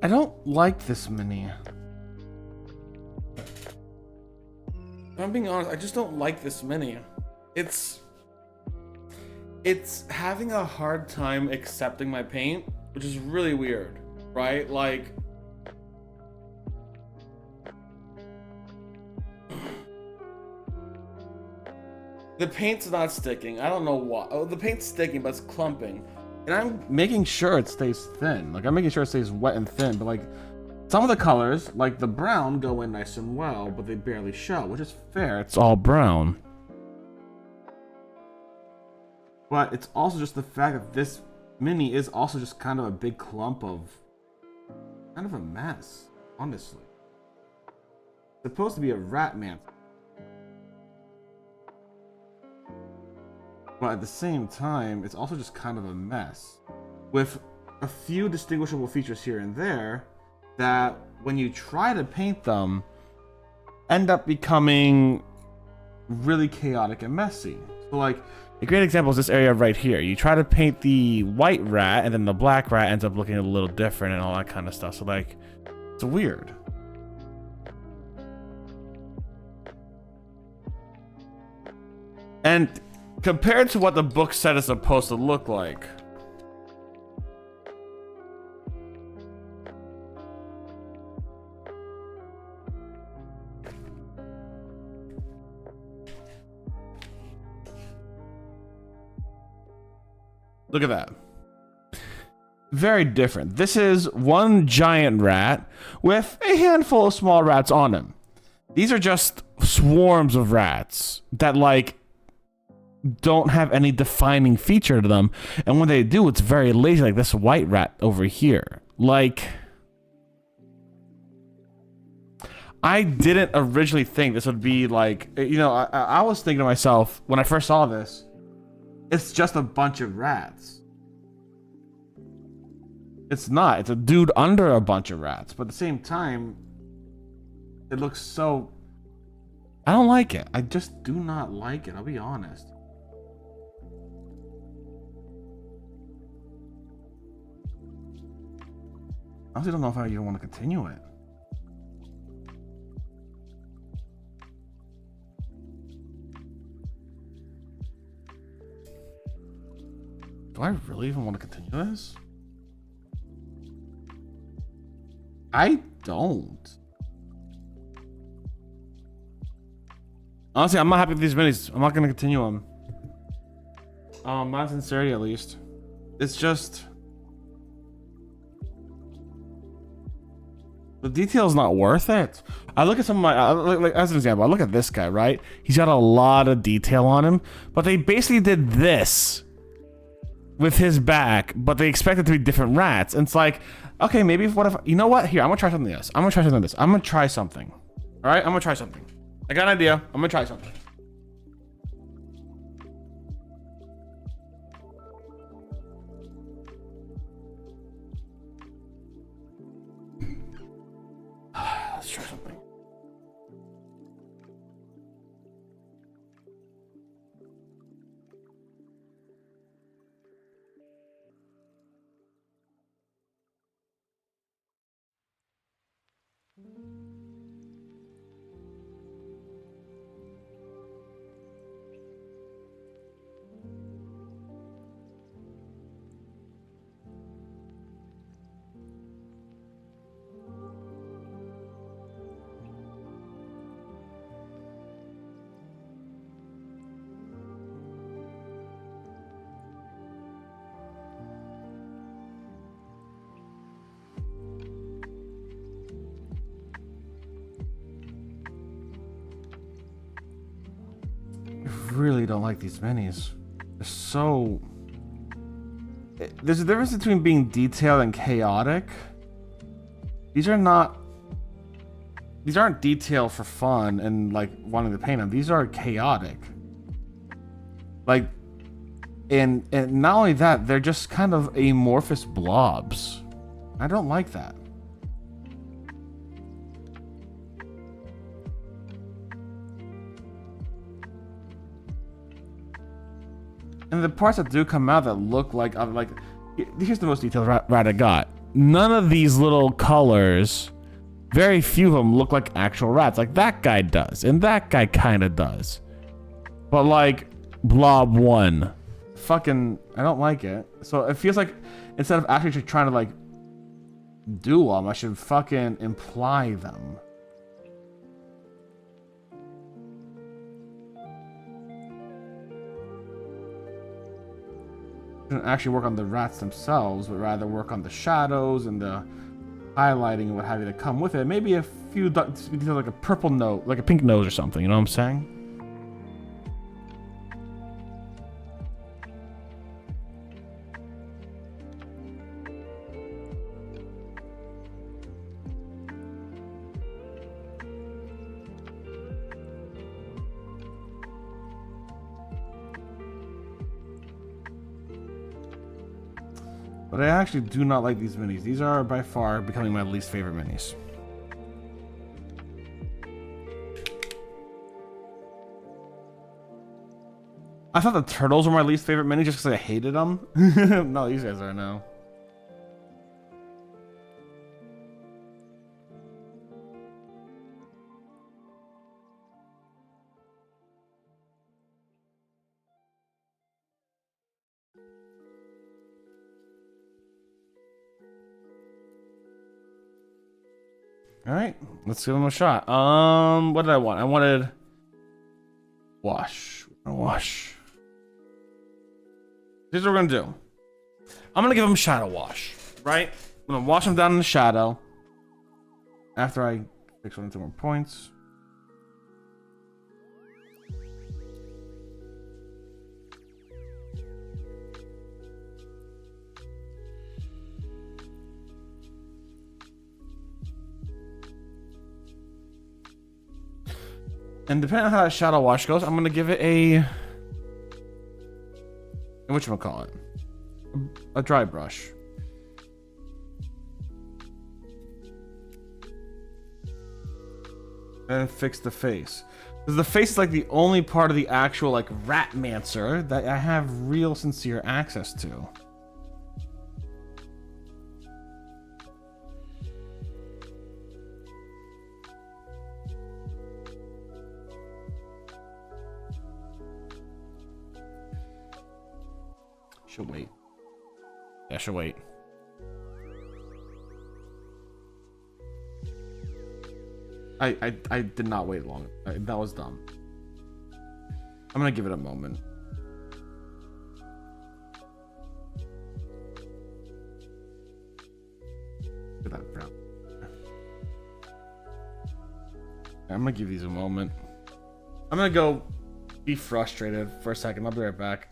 [SPEAKER 1] I don't like this mini. If I'm being honest, I just don't like this mini. It's having a hard time accepting my paint, which is really weird, right? Like, the paint's not sticking. I don't know why. Oh, the paint's sticking, but it's clumping. And I'm making sure it stays thin. Like, I'm making sure it stays wet and thin, but like, some of the colors, like the brown, go in nice and well, but they barely show, which is fair. It's all brown. But it's also just the fact that this mini is also just kind of a big clump of... kind of a mess, honestly. It's supposed to be a Rat-Mancer. But at the same time, it's also just kind of a mess. With a few distinguishable features here and there that, when you try to paint them, end up becoming really chaotic and messy. So like, a great example is this area right here. You try to paint the white rat, and then the black rat ends up looking a little different and all that kind of stuff. So like, it's weird. And compared to what the book said it's supposed to look like, look at that. Very different. This is one giant rat with a handful of small rats on him. These are just swarms of rats that like don't have any defining feature to them, and when they do, it's very lazy, like this white rat over here. Like, I didn't originally think this would be like, you know, I was thinking to myself when I first saw this, it's just a bunch of rats. It's not. It's a dude under a bunch of rats, but at the same time, it looks so... I don't like it. I just do not like it, I'll be honest. I honestly don't know if I even want to continue it. do I really even want to continue this? I don't. Honestly, I'm not happy with these minis. I'm not gonna continue them. Not sincerity, at least. It's just the detail's not worth it. I look at some of my, like as an example, I look at this guy, right? He's got a lot of detail on him, but they basically did this with his back, but they expect it to be different rats. And it's like, okay, maybe what if, you know what? Here, I'm gonna try something else. I'm gonna try something this. I'm gonna try something. All right, I'm gonna try something. I got an idea. I'm gonna try something. Let's try something. Really don't like these minis. They're so... There's a difference between being detailed and chaotic. These aren't detailed for fun and like wanting to paint them. These are chaotic. Like, and not only that, they're just kind of amorphous blobs. I don't like that. And the parts that do come out that look like here's the most detailed rat I got. None of these little colors, very few of them look like actual rats. Like that guy does, and that guy kind of does. But like Blob 1, fucking, I don't like it. So it feels like instead of actually trying to like do them, I should fucking imply them. Actually work on the rats themselves, but rather work on the shadows and the highlighting and what have you that come with it. Maybe a few details, like a purple nose, like a pink nose or something. You know what I'm saying? But I actually do not like these minis. These are by far becoming my least favorite minis. I thought the turtles were my least favorite minis just because I hated them. No, these guys are now. All right, let's give them a shot. What did I want? I wanted wash. Wash. Here's what we're gonna do. I'm gonna give them shadow wash. Right? I'm gonna wash them down in the shadow. After I fix 1 or 2 more points. And depending on how that shadow wash goes, I'm gonna give it a whatchamacallit? A dry brush. And fix the face. Because the face is like the only part of the actual like Rat-Mancer that I have real sincere access to. Should wait. I should wait. I did not wait long. That was dumb. I'm gonna give it a moment. Look at that brown. I'm gonna give these a moment. I'm gonna go be frustrated for a second. I'll be right back.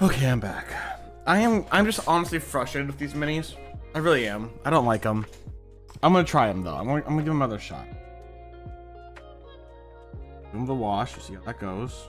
[SPEAKER 1] Okay, I'm back. I'm just honestly frustrated with these minis. I really am. I don't like them. I'm gonna try them though. I'm gonna give them another shot. Give them the wash. See how that goes.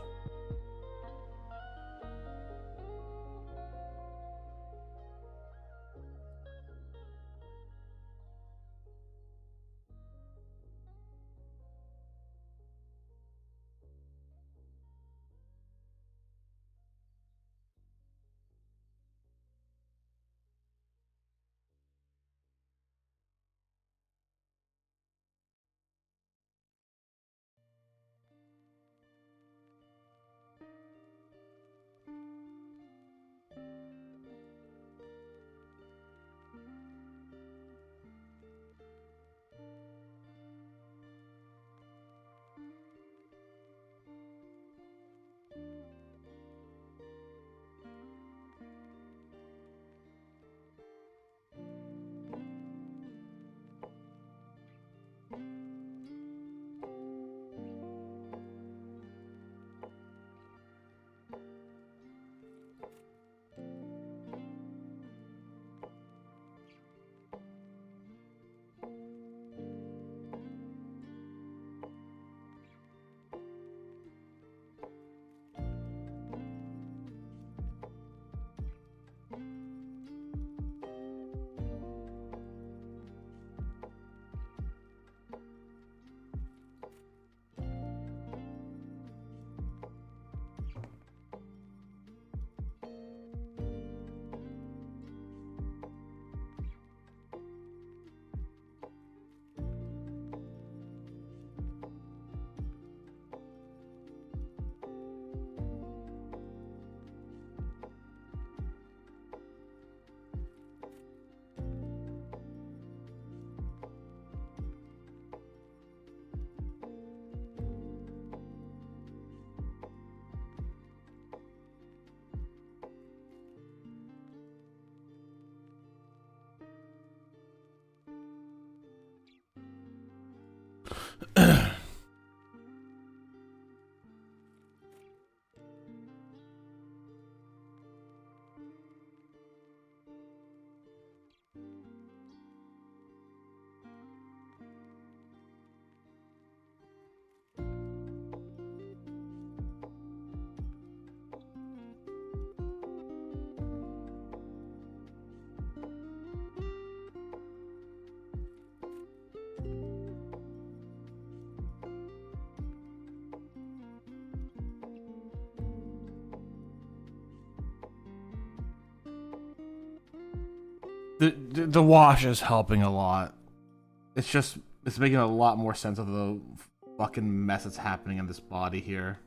[SPEAKER 1] The wash is helping a lot. It's making a lot more sense of the fucking mess that's happening in this body here.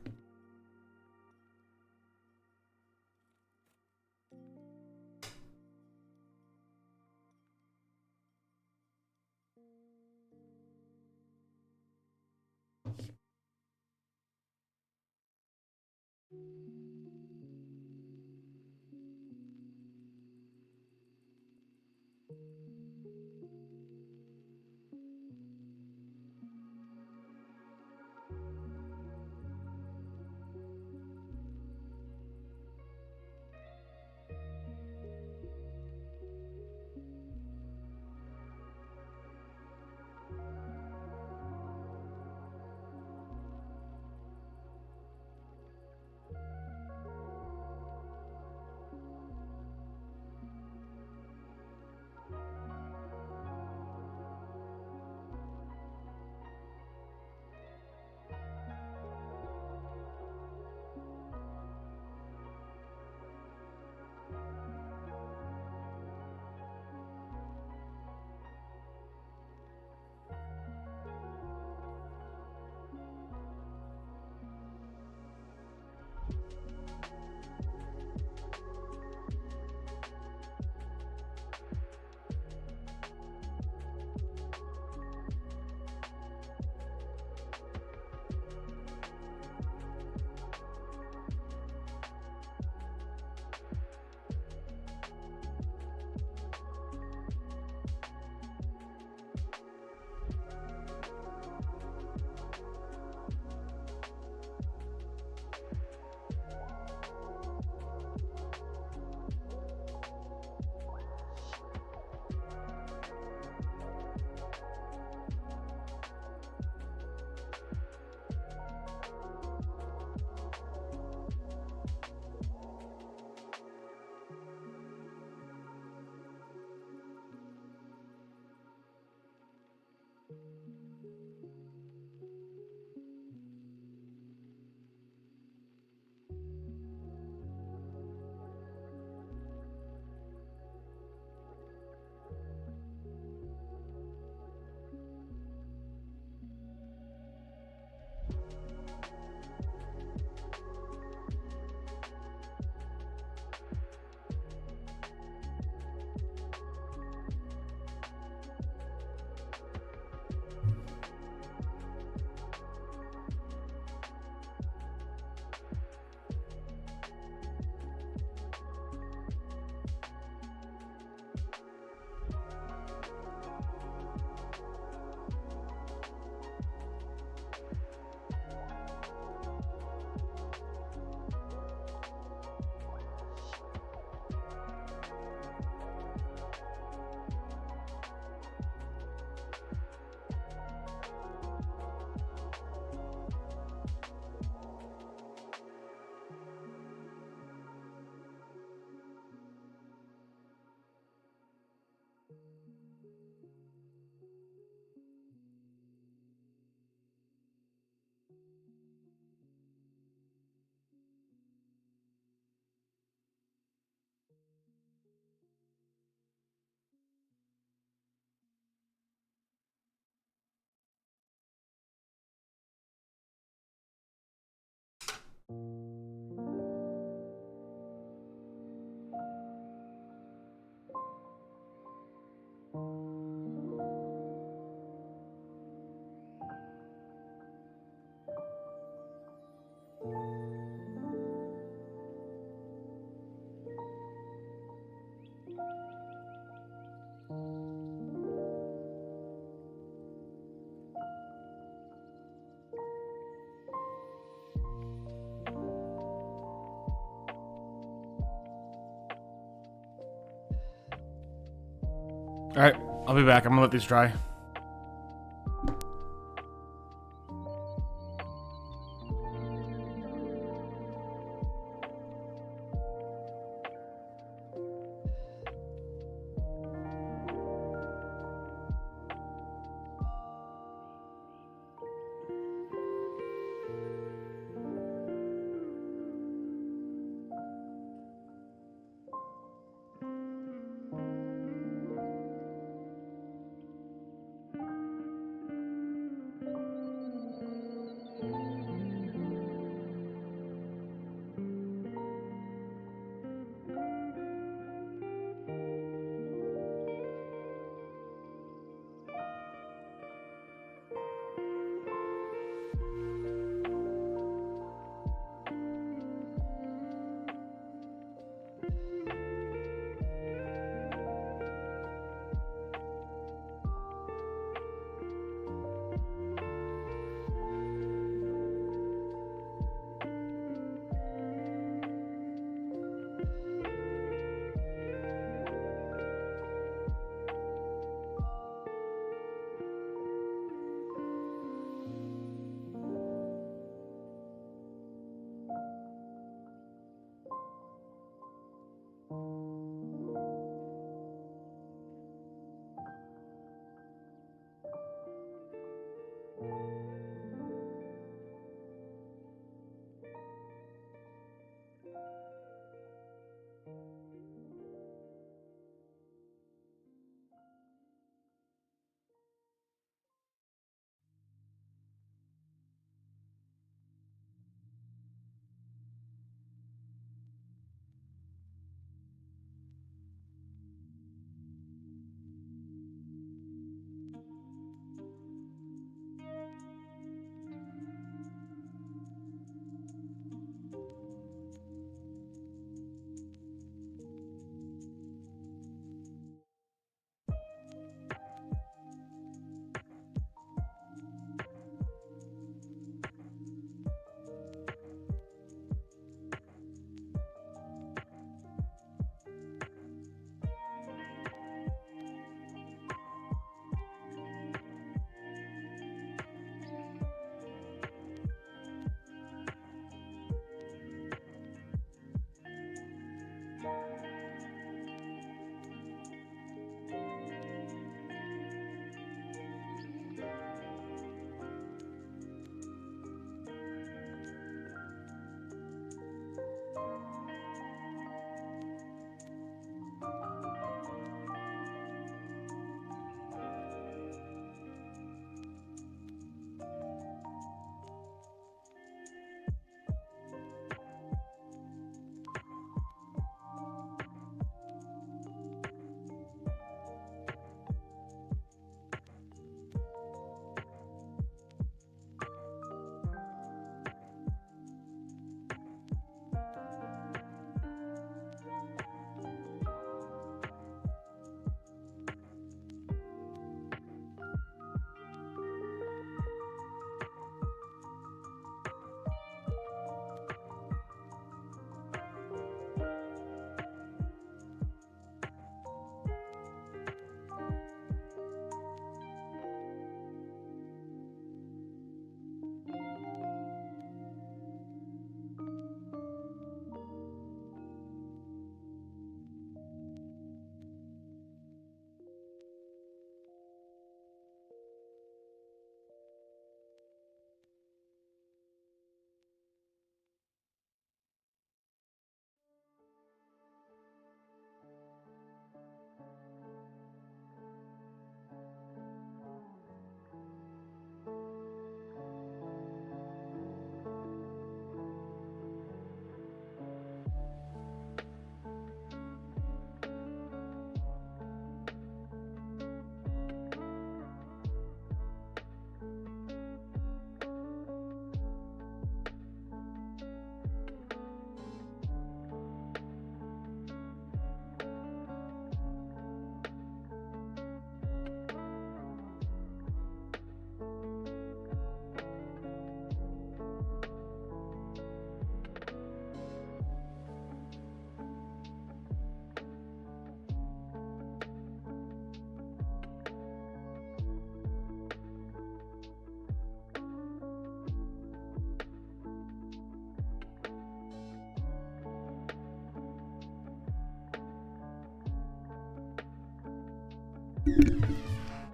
[SPEAKER 1] All right, I'll be back. I'm gonna let these dry.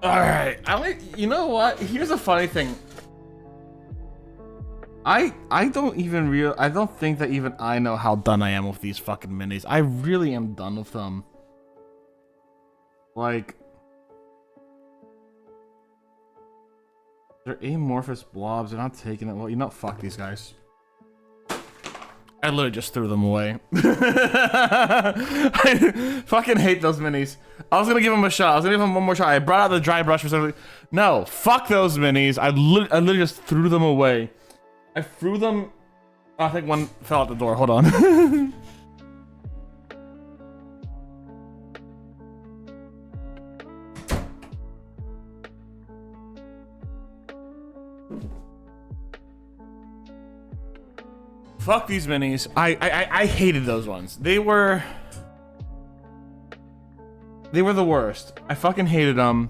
[SPEAKER 1] All right, you know what? Here's a funny thing. I don't think that even I know how done I am with these fucking minis. I really am done with them. Like, they're amorphous blobs. They're not taking it well. You know, fuck these guys. I literally just threw them away. I fucking hate those minis. I was gonna give them a shot. I was gonna give them one more shot. I brought out the dry brush for something. No, fuck those minis. I literally just threw them away. I threw them. Oh, I think one fell out the door. Hold on. Fuck these minis. I hated those ones. They were the worst. I fucking hated them.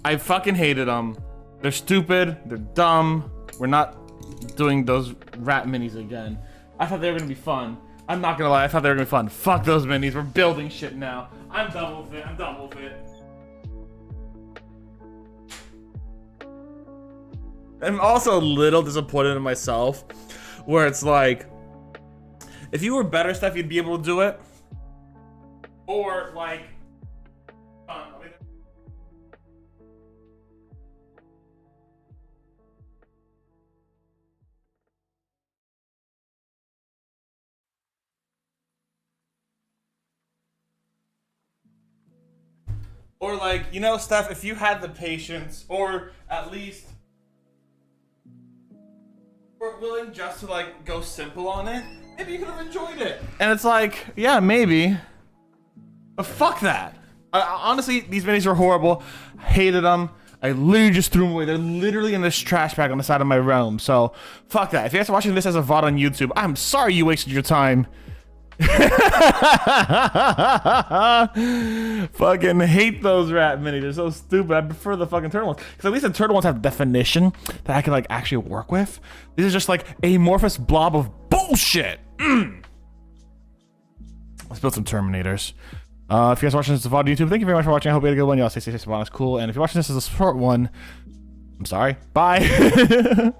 [SPEAKER 1] I fucking hated them. They're stupid. They're dumb. We're not doing those rat minis again. I thought they were gonna be fun. I'm not gonna lie. I thought they were gonna be fun. Fuck those minis. We're building shit now. I'm done with it. I'm done with it. I'm also a little disappointed in myself. Where it's like, if you were better stuff, you'd be able to do it. Or like, you know, Steph, if you had the patience, or at least were willing just to like go simple on it, maybe you could have enjoyed it. And it's like, yeah, maybe, but fuck that. Honestly, these minis were horrible. Hated them. I literally just threw them away. They're literally in this trash bag on the side of my room. So fuck that. If you guys are watching this as a VOD on YouTube, I'm sorry you wasted your time. Fucking hate those rat minis. They're so stupid. I prefer the fucking turtle ones, because at least the turtle ones have definition that I can like actually work with. These are just like amorphous blob of bullshit. Let's build some Terminators. If you guys are watching this as a VOD on YouTube, thank you very much for watching. I hope you had a good one. Y'all stay safe, Botanist Cool. And if you're watching this as a short one, I'm sorry. Bye.